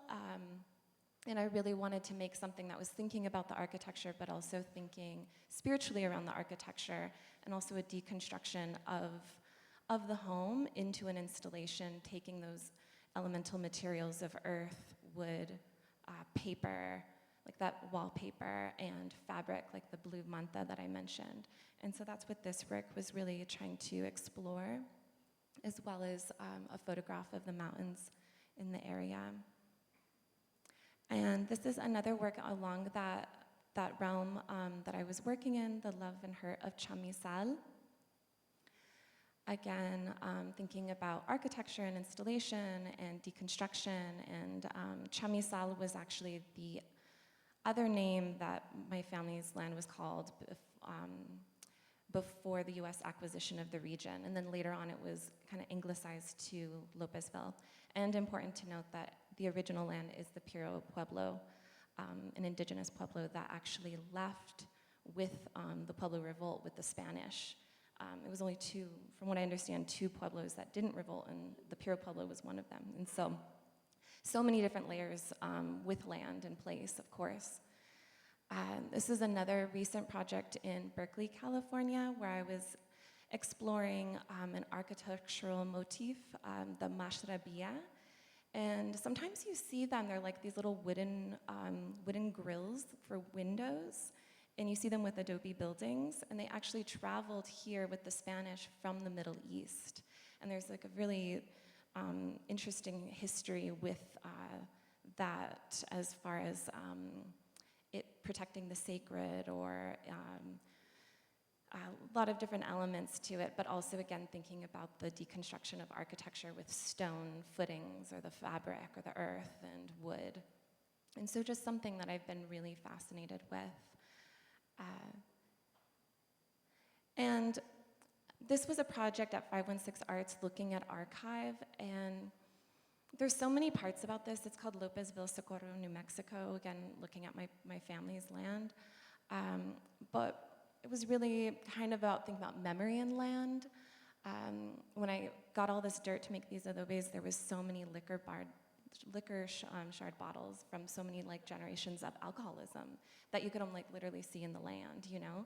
and I really wanted to make something that was thinking about the architecture, but also thinking spiritually around the architecture, and also a deconstruction of the home into an installation, taking those elemental materials of earth, wood, paper, like that wallpaper, and fabric, like the blue manta that I mentioned. And so that's what this work was really trying to explore, as well as a photograph of the mountains in the area. And this is another work along that realm that I was working in, the love and hurt of Chamizal. Again, thinking about architecture and installation and deconstruction, and Chamizal was actually the other name that my family's land was called before the US acquisition of the region. And then later on it was kind of anglicized to Lopezville. And important to note that the original land is the Piro Pueblo, an indigenous Pueblo that actually left with the Pueblo Revolt with the Spanish. It was only two, from what I understand, two Pueblos that didn't revolt, and the Piro Pueblo was one of them. And so many different layers with land and place, of course. This is another recent project in Berkeley, California, where I was exploring an architectural motif, the mashrabia. And sometimes you see them, they're like these little wooden grills for windows, and you see them with adobe buildings, and they actually traveled here with the Spanish from the Middle East. And there's like a really interesting history with that, as far as it protecting the sacred, or a lot of different elements to it, but also, again, thinking about the deconstruction of architecture with stone footings, or the fabric, or the earth, and wood. And so just something that I've been really fascinated with. And this was a project at 516 Arts looking at archive, and there's so many parts about this. It's called Lopezville, Socorro, New Mexico, again, looking at my family's land. But it was really kind of about thinking about memory and land. When I got all this dirt to make these adobes, there was so many shard bottles from so many like generations of alcoholism that you could like literally see in the land, you know?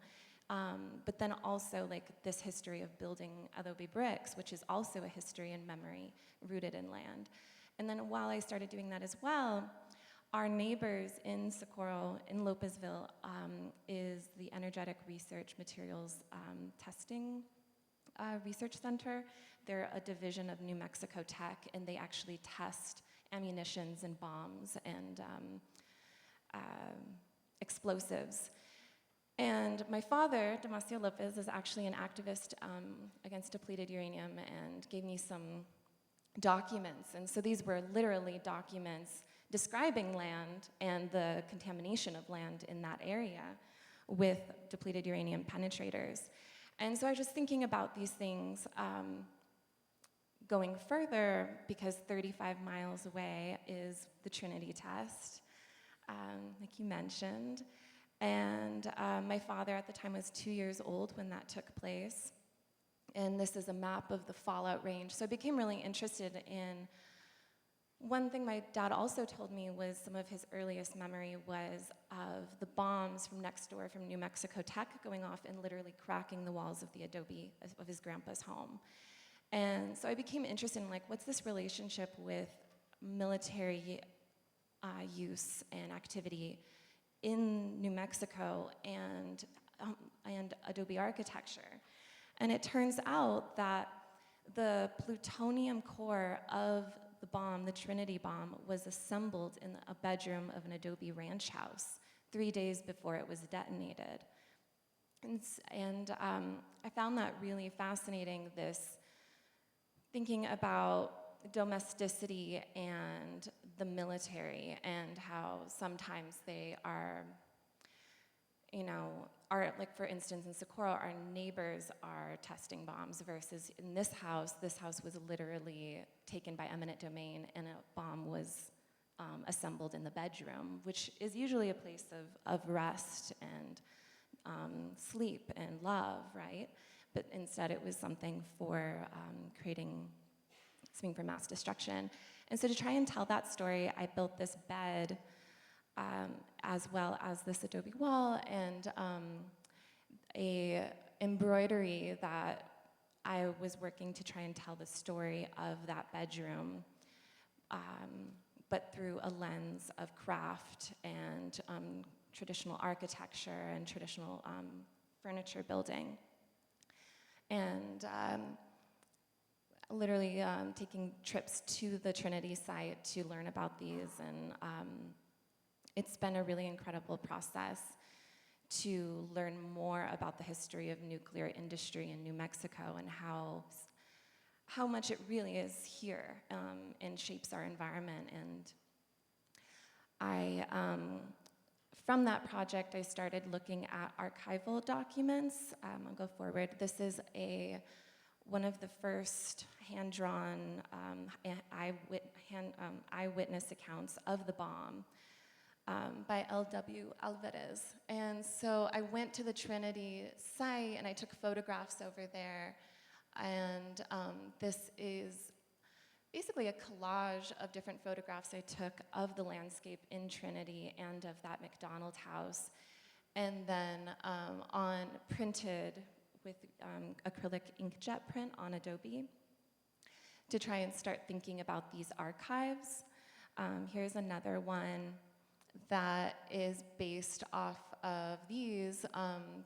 But then also like this history of building adobe bricks, which is also a history and memory rooted in land. And then while I started doing that as well, our neighbors in Socorro, in Lopezville, is the Energetic Research Materials Testing Research Center. They're a division of New Mexico Tech, and they actually test ammunitions and bombs and explosives. And my father, Damasio Lopez, is actually an activist against depleted uranium, and gave me some documents. And so these were literally documents describing land and the contamination of land in that area with depleted uranium penetrators. And so I was just thinking about these things going further, because 35 miles away is the Trinity test, like you mentioned. And my father at the time was 2 years old when that took place. And this is a map of the fallout range. So I became really interested in, one thing my dad also told me was some of his earliest memory was of the bombs from next door from New Mexico Tech going off and literally cracking the walls of the adobe of his grandpa's home. And so I became interested in like, what's this relationship with military use and activity in New Mexico and adobe architecture? And it turns out that the plutonium core of the bomb, the Trinity bomb, was assembled in a bedroom of an adobe ranch house 3 days before it was detonated. And I found that really fascinating, this thinking about domesticity and the military, and how sometimes they are, you know, like for instance in Socorro, our neighbors are testing bombs, versus in this house was literally taken by eminent domain, and a bomb was assembled in the bedroom, which is usually a place of rest and sleep and love, right? But instead it was something for something for mass destruction. And so to try and tell that story, I built this bed as well as this adobe wall, and a embroidery that I was working to try and tell the story of that bedroom, but through a lens of craft and traditional architecture and traditional furniture building. And literally taking trips to the Trinity site to learn about these, and it's been a really incredible process to learn more about the history of nuclear industry in New Mexico, and how much it really is here and shapes our environment. And I from that project, I started looking at archival documents. I'll go forward. This is one of the first hand-drawn eyewitness accounts of the bomb by L.W. Alvarez. And so I went to the Trinity site and I took photographs over there. And this is basically a collage of different photographs I took of the landscape in Trinity and of that McDonald house. And then printed with acrylic inkjet print on Adobe to try and start thinking about these archives. Here's another one that is based off of these,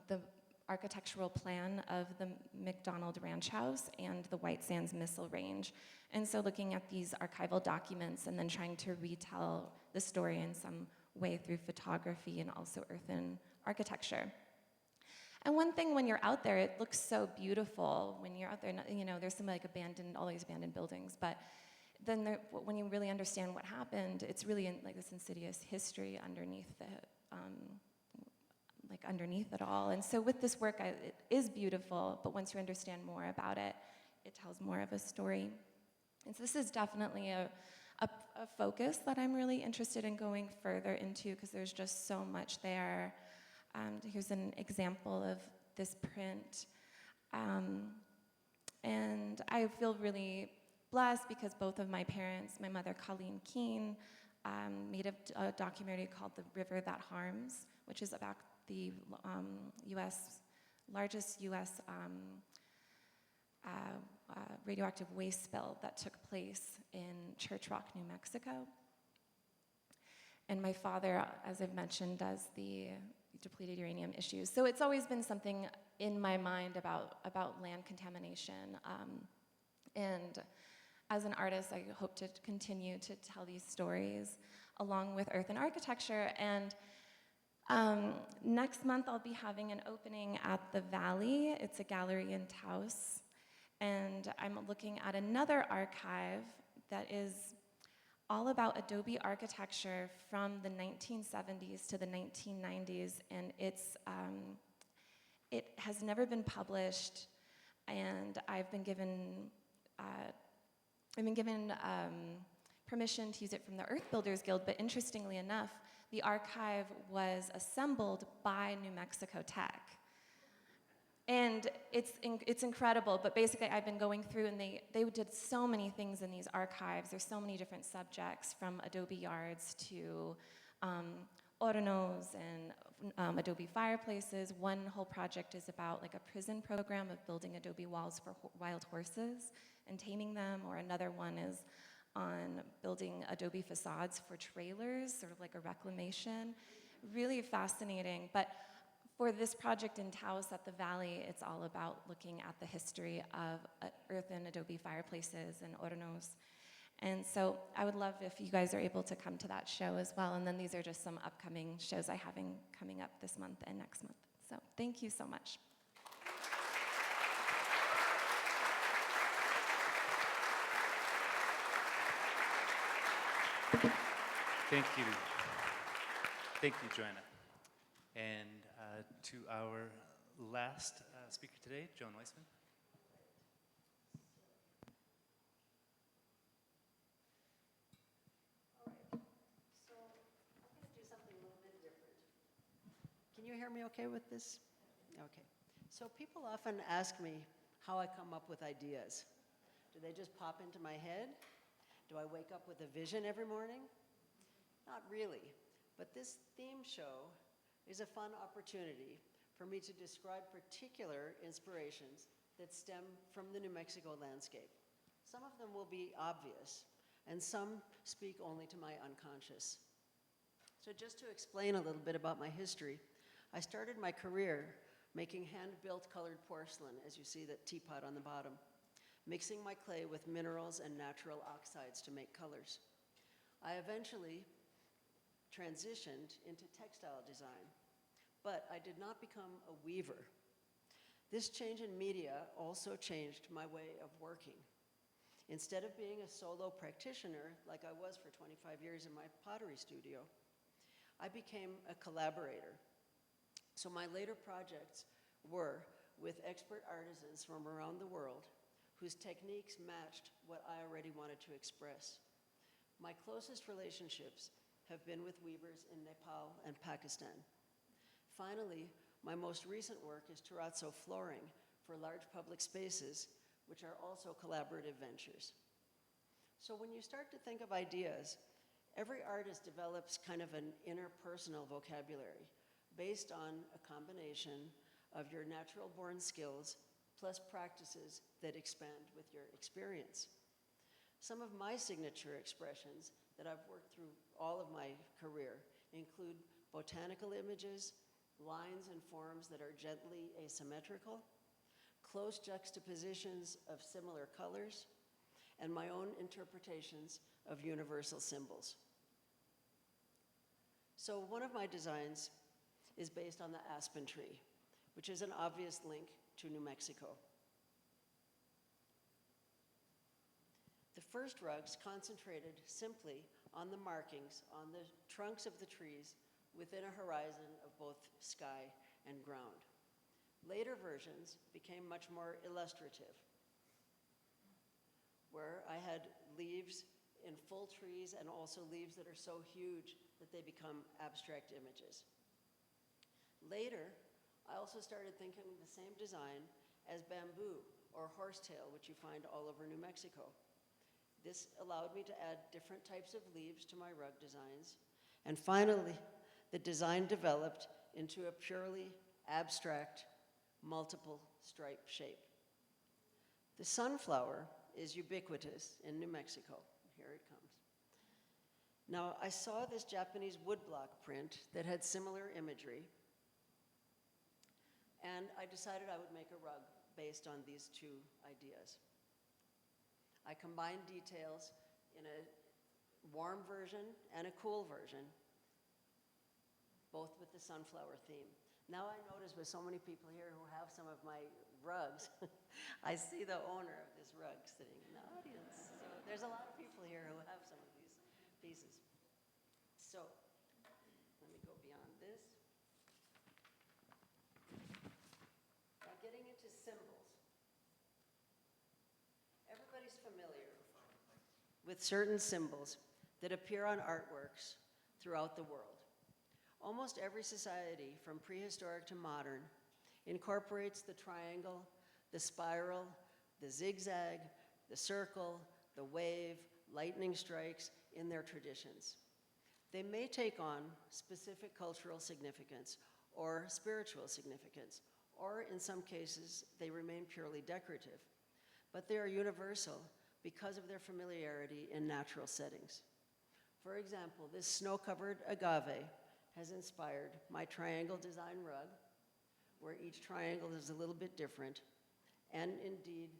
the architectural plan of the McDonald Ranch House and the White Sands Missile Range. And so looking at these archival documents and then trying to retell the story in some way through photography and also earthen architecture. And one thing when you're out there, it looks so beautiful when you're out there, you know, there's some like all these abandoned buildings, but then when you really understand what happened, it's really like this insidious history underneath underneath it all. And so with this work, it is beautiful, but once you understand more about it, it tells more of a story. And so this is definitely a focus that I'm really interested in going further into because there's just so much there. Here's an example of this print. And I feel really blessed because both of my parents, my mother, Colleen Keane, made a documentary called The River That Harms, which is about the largest U.S. Radioactive waste spill that took place in Church Rock, New Mexico. And my father, as I've mentioned, does the depleted uranium issues. So it's always been something in my mind about land contamination. And as an artist, I hope to continue to tell these stories along with earth and architecture. And next month, I'll be having an opening at the Valley. It's a gallery in Taos. And I'm looking at another archive that is all about Adobe architecture from the 1970s to the 1990s. And it has never been published. And I've been given permission to use it from the Earth Builders Guild, but interestingly enough, the archive was assembled by New Mexico Tech. And it's incredible, but basically I've been going through and they did so many things in these archives. There's so many different subjects from Adobe yards to hornos and Adobe fireplaces. One whole project is about like a prison program of building Adobe walls for wild horses and taming them, or another one is on building Adobe facades for trailers, sort of like a reclamation. Really fascinating. But for this project in Taos at the Valley, it's all about looking at the history of earthen Adobe fireplaces and hornos. And so I would love if you guys are able to come to that show as well. And then these are just some upcoming shows I have coming up this month and next month. So thank you so much. Thank you. Thank you, Joanna. And to our last speaker today, Joan Weissman. All right, so I'm going to do something a little bit different. Can you hear me okay with this? Okay. So people often ask me how I come up with ideas. Do they just pop into my head? Do I wake up with a vision every morning? Not really, but this theme show is a fun opportunity for me to describe particular inspirations that stem from the New Mexico landscape. Some of them will be obvious, and some speak only to my unconscious. So just to explain a little bit about my history, I started my career making hand-built colored porcelain, as you see that teapot on the bottom, mixing my clay with minerals and natural oxides to make colors. I eventually transitioned into textile design, but I did not become a weaver. This change in media also changed my way of working. Instead of being a solo practitioner, like I was for 25 years in my pottery studio, I became a collaborator. So my later projects were with expert artisans from around the world whose techniques matched what I already wanted to express. My closest relationships have been with weavers in Nepal and Pakistan. Finally, my most recent work is terrazzo flooring for large public spaces, which are also collaborative ventures. So when you start to think of ideas, every artist develops kind of an interpersonal vocabulary based on a combination of your natural-born skills plus practices that expand with your experience. Some of my signature expressions that I've worked through all of my career include botanical images, lines and forms that are gently asymmetrical, close juxtapositions of similar colors, and my own interpretations of universal symbols. So one of my designs is based on the aspen tree, which is an obvious link to New Mexico. The first rugs concentrated simply on the markings on the trunks of the trees within a horizon of both sky and ground. Later versions became much more illustrative, where I had leaves in full trees and also leaves that are so huge that they become abstract images. Later, I also started thinking of the same design as bamboo or horsetail, which you find all over New Mexico. This allowed me to add different types of leaves to my rug designs. And finally, the design developed into a purely abstract, multiple stripe shape. The sunflower is ubiquitous in New Mexico. Here it comes. Now, I saw this Japanese woodblock print that had similar imagery, and I decided I would make a rug based on these two ideas. I combined details in a warm version and a cool version, both with the sunflower theme. Now I notice with so many people here who have some of my rugs, I see the owner of this rug sitting in the audience. So there's a lot of people here who have some of these pieces. So let me go beyond this. Now getting into symbols. Everybody's familiar with certain symbols that appear on artworks throughout the world. Almost every society, from prehistoric to modern, incorporates the triangle, the spiral, the zigzag, the circle, the wave, lightning strikes in their traditions. They may take on specific cultural significance or spiritual significance, or in some cases, they remain purely decorative. But they are universal because of their familiarity in natural settings. For example, this snow-covered agave has inspired my triangle design rug, where each triangle is a little bit different, and indeed,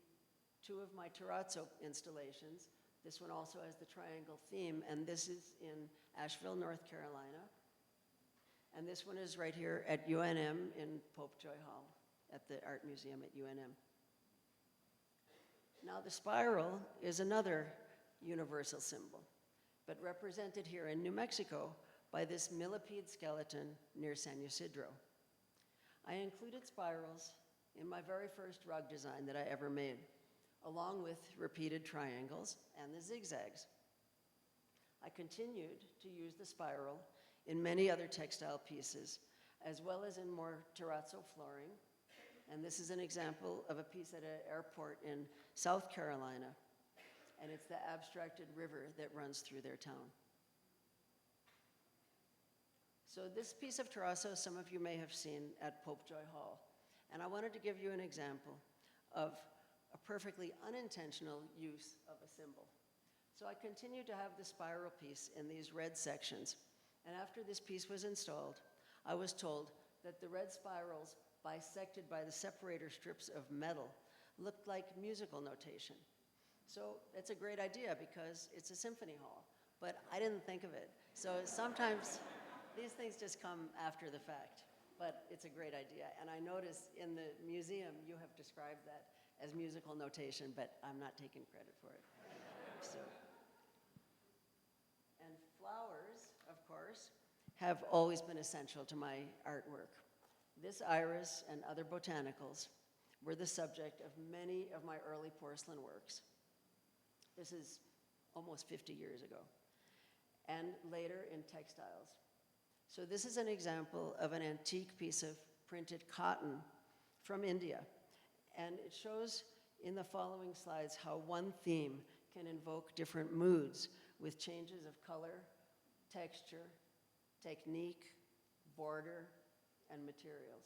two of my terrazzo installations. This one also has the triangle theme, and this is in Asheville, North Carolina. And this one is right here at UNM in Popejoy Hall at the Art Museum at UNM. Now the spiral is another universal symbol, but represented here in New Mexico by this millipede skeleton near San Ysidro. I included spirals in my very first rug design that I ever made, along with repeated triangles and the zigzags. I continued to use the spiral in many other textile pieces, as well as in more terrazzo flooring. And this is an example of a piece at an airport in South Carolina, and it's the abstracted river that runs through their town. So this piece of terrazzo, some of you may have seen at Popejoy Hall, and I wanted to give you an example of a perfectly unintentional use of a symbol. So I continued to have the spiral piece in these red sections, and after this piece was installed, I was told that the red spirals bisected by the separator strips of metal looked like musical notation. So it's a great idea because it's a symphony hall, but I didn't think of it. So sometimes these things just come after the fact, but it's a great idea. And I notice in the museum you have described that as musical notation, but I'm not taking credit for it. And flowers, of course, have always been essential to my artwork. This iris and other botanicals were the subject of many of my early porcelain works. This is almost 50 years ago. And later in textiles. So this is an example of an antique piece of printed cotton from India. And it shows in the following slides how one theme can invoke different moods with changes of color, texture, technique, border, and materials.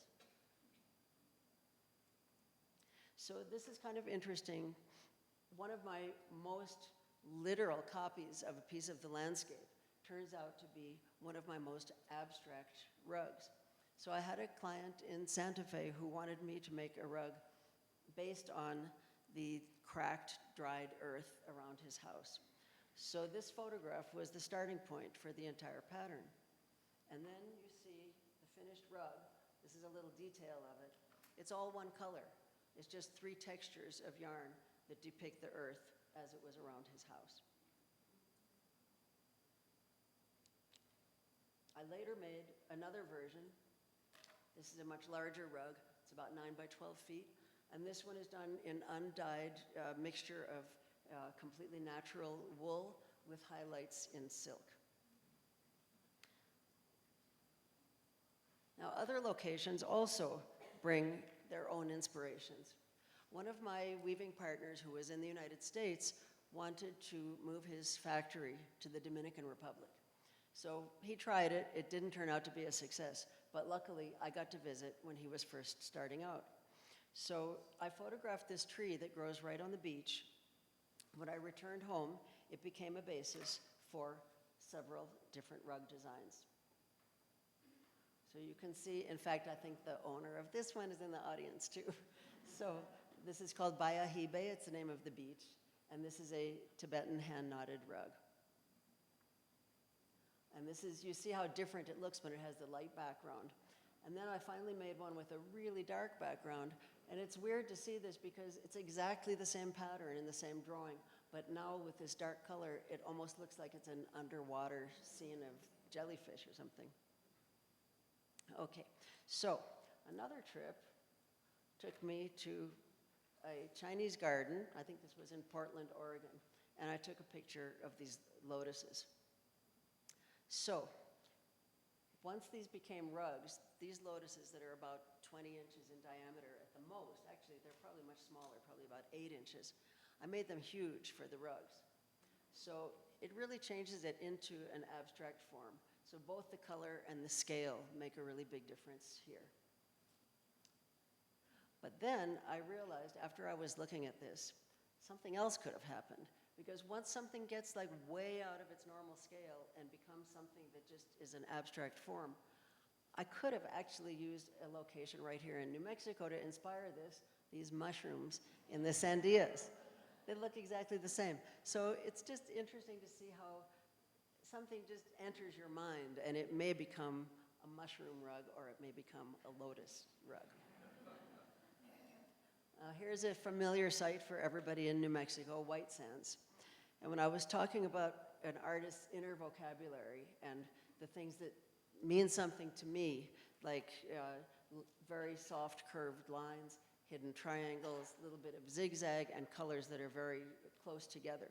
So this is kind of interesting. One of my most literal copies of a piece of the landscape turns out to be one of my most abstract rugs. So I had a client in Santa Fe who wanted me to make a rug based on the cracked, dried earth around his house. So this photograph was the starting point for the entire pattern. And then you see the finished rug. This is a little detail of it. It's all one color. It's just 3 textures of yarn that depict the earth as it was around his house. I later made another version. This is a much larger rug. It's about 9 by 12 feet. And this one is done in undyed mixture of completely natural wool with highlights in silk. Now, other locations also bring their own inspirations. One of my weaving partners who was in the United States wanted to move his factory to the Dominican Republic. So he tried it. It didn't turn out to be a success, but luckily I got to visit when he was first starting out. So I photographed this tree that grows right on the beach. When I returned home, it became a basis for several different rug designs. So you can see, in fact, I think the owner of this one is in the audience too. So this is called Bayahibe, it's the name of the beach, and this is a Tibetan hand-knotted rug. And this is, you see how different it looks when it has the light background. And then I finally made one with a really dark background, and it's weird to see this because it's exactly the same pattern in the same drawing, but now with this dark color, it almost looks like it's an underwater scene of jellyfish or something. Okay, so another trip took me to a Chinese garden. I think this was in Portland, Oregon, and I took a picture of these lotuses. So once these became rugs, these lotuses that are about 20 inches in diameter at the most, actually they're probably much smaller, probably about 8 inches, I made them huge for the rugs. So it really changes it into an abstract form. So both the color and the scale make a really big difference here. But then I realized after I was looking at this, something else could have happened. Because once something gets like way out of its normal scale and becomes something that just is an abstract form, I could have actually used a location right here in New Mexico to inspire these mushrooms in the sandias. They look exactly the same. So it's just interesting to see how something just enters your mind and it may become a mushroom rug or it may become a lotus rug. Here's a familiar site for everybody in New Mexico, White Sands. And when I was talking about an artist's inner vocabulary and the things that mean something to me, like very soft curved lines, hidden triangles, a little bit of zigzag, and colors that are very close together.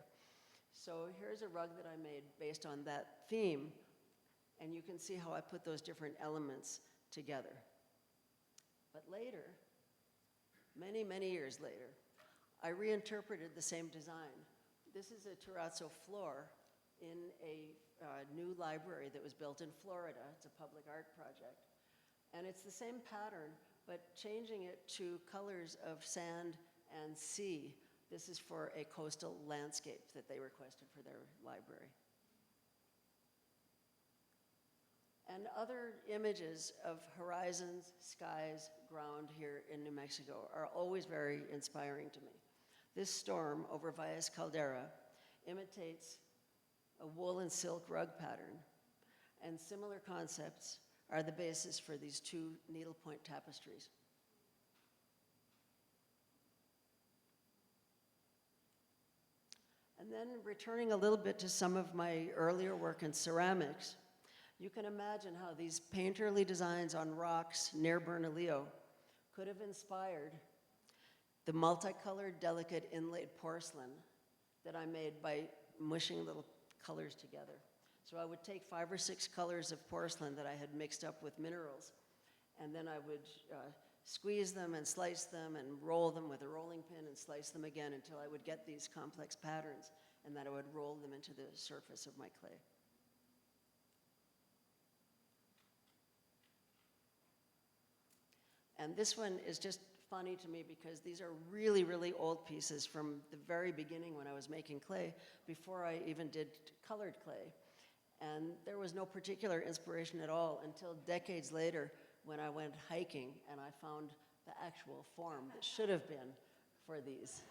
So here's a rug that I made based on that theme, and you can see how I put those different elements together. But later, many, many years later, I reinterpreted the same design. This is a terrazzo floor in a new library that was built in Florida. It's a public art project. And it's the same pattern, but changing it to colors of sand and sea. This is for a coastal landscape that they requested for their library. And other images of horizons, skies, ground here in New Mexico are always very inspiring to me. This storm over Valles Caldera imitates a wool and silk rug pattern, and similar concepts are the basis for these 2 needlepoint tapestries. And then returning a little bit to some of my earlier work in ceramics, You can imagine how these painterly designs on rocks near Bernalillo could have inspired the multicolored, delicate inlaid porcelain that I made by mushing little colors together. So I would take 5 or 6 colors of porcelain that I had mixed up with minerals, and then I would squeeze them and slice them and roll them with a rolling pin and slice them again until I would get these complex patterns, and then I would roll them into the surface of my clay. And this one is just funny to me because these are really, really old pieces from the very beginning when I was making clay, before I even did colored clay. And there was no particular inspiration at all until decades later when I went hiking and I found the actual form that should have been for these.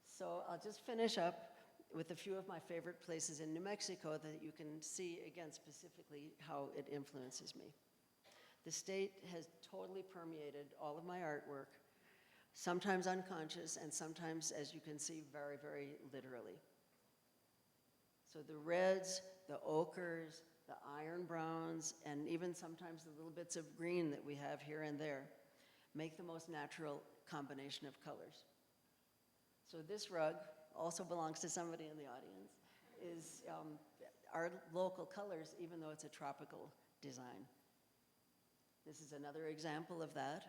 So I'll just finish up with a few of my favorite places in New Mexico that you can see, again, specifically how it influences me. The state has totally permeated all of my artwork, sometimes unconscious, and sometimes, as you can see, very, very literally. So the reds, the ochres, the iron browns, and even sometimes the little bits of green that we have here and there make the most natural combination of colors. So this rug also belongs to somebody in the audience, is our local colors, even though it's a tropical design. This is another example of that.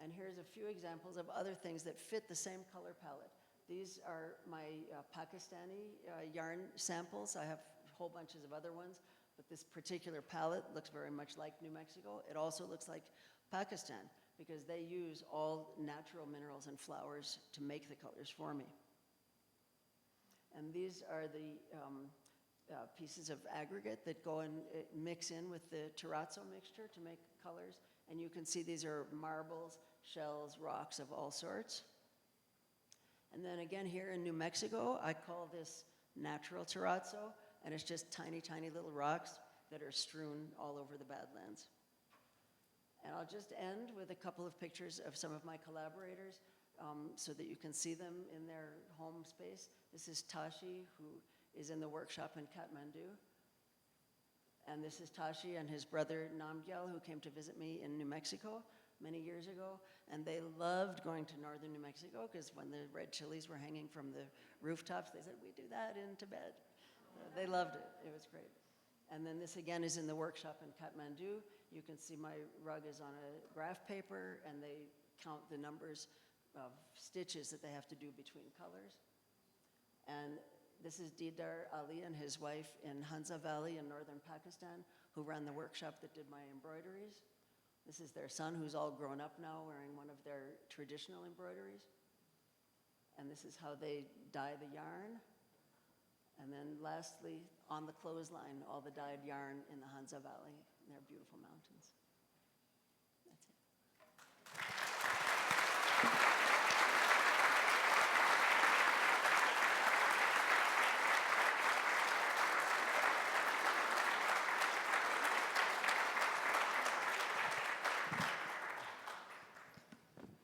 And here's a few examples of other things that fit the same color palette. These are my Pakistani yarn samples. I have whole bunches of other ones, but this particular palette looks very much like New Mexico. It also looks like Pakistan because they use all natural minerals and flowers to make the colors for me. And these are the pieces of aggregate that go and mix in with the terrazzo mixture to make colors. And you can see these are marbles, shells, rocks of all sorts. And then again here in New Mexico, I call this natural terrazzo, and it's just tiny, tiny little rocks that are strewn all over the Badlands. And I'll just end with a couple of pictures of some of my collaborators so that you can see them in their home space. This is Tashi, who is in the workshop in Kathmandu. And this is Tashi and his brother Namgyal, who came to visit me in New Mexico many years ago. And they loved going to northern New Mexico because when the red chilies were hanging from the rooftops, they said, we do that in Tibet. They loved it. It was great. And then this again is in the workshop in Kathmandu. You can see my rug is on a graph paper, and they count the numbers of stitches that they have to do between colors. And this is Didar Ali and his wife in Hanza Valley in northern Pakistan, who ran the workshop that did my embroideries. This is their son, who's all grown up now, wearing one of their traditional embroideries. And this is how they dye the yarn. And then lastly, on the clothesline, all the dyed yarn in the Hanza Valley, and their beautiful mountains. That's it.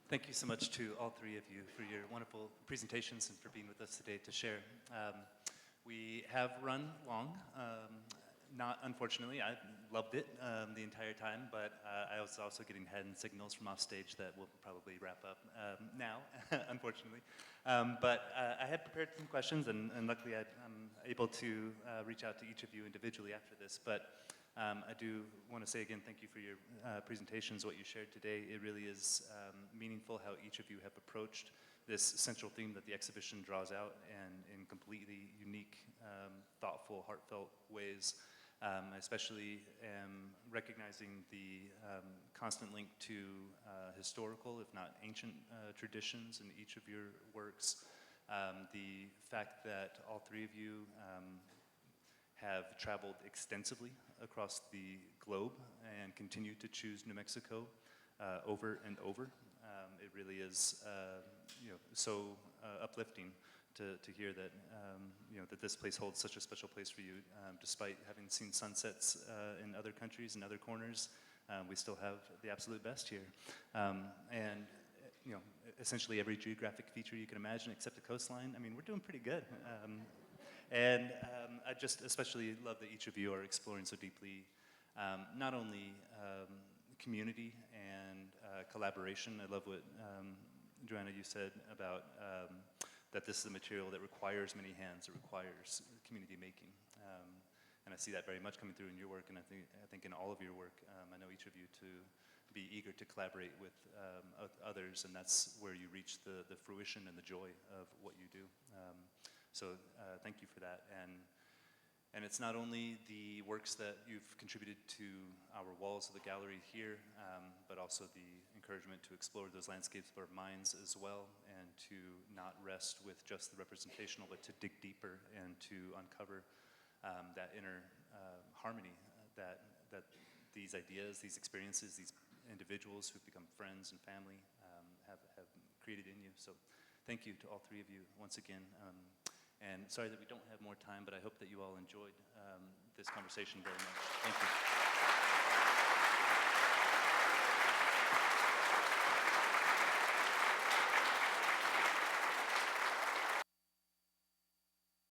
Thank you so much to all three of you for your wonderful presentations and for being with us today to share. We have run long, not unfortunately. I loved it the entire time, but I was also getting hand signals from off stage that we'll probably wrap up now, unfortunately. But I had prepared some questions, and luckily I'm able to reach out to each of you individually after this. But I do want to say again, thank you for your presentations, what you shared today. It really is meaningful how each of you have approached this central theme that the exhibition draws out, and in completely unique, thoughtful, heartfelt ways. I especially am recognizing the constant link to historical, if not ancient, traditions in each of your works. The fact that all three of you have traveled extensively across the globe and continue to choose New Mexico over and over. It really is so uplifting to hear that that this place holds such a special place for you, despite having seen sunsets in other countries and other corners. We still have the absolute best here, and essentially every geographic feature you can imagine, except the coastline. I mean, we're doing pretty good. And I just especially love that each of you are exploring so deeply not only community and collaboration. I love what Joanna, you said about that this is a material that requires many hands, it requires community making. And I see that very much coming through in your work, and I think in all of your work. I know each of you to be eager to collaborate with others, and that's where you reach the fruition and the joy of what you do. So thank you for that. And it's not only the works that you've contributed to our walls of the gallery here, but also the encouragement to explore those landscapes of our minds as well, and to not rest with just the representational, but to dig deeper and to uncover that inner harmony that these ideas, these experiences, these individuals who've become friends and family have created in you. So thank you to all three of you once again. And sorry that we don't have more time, but I hope that you all enjoyed this conversation very much. Thank you.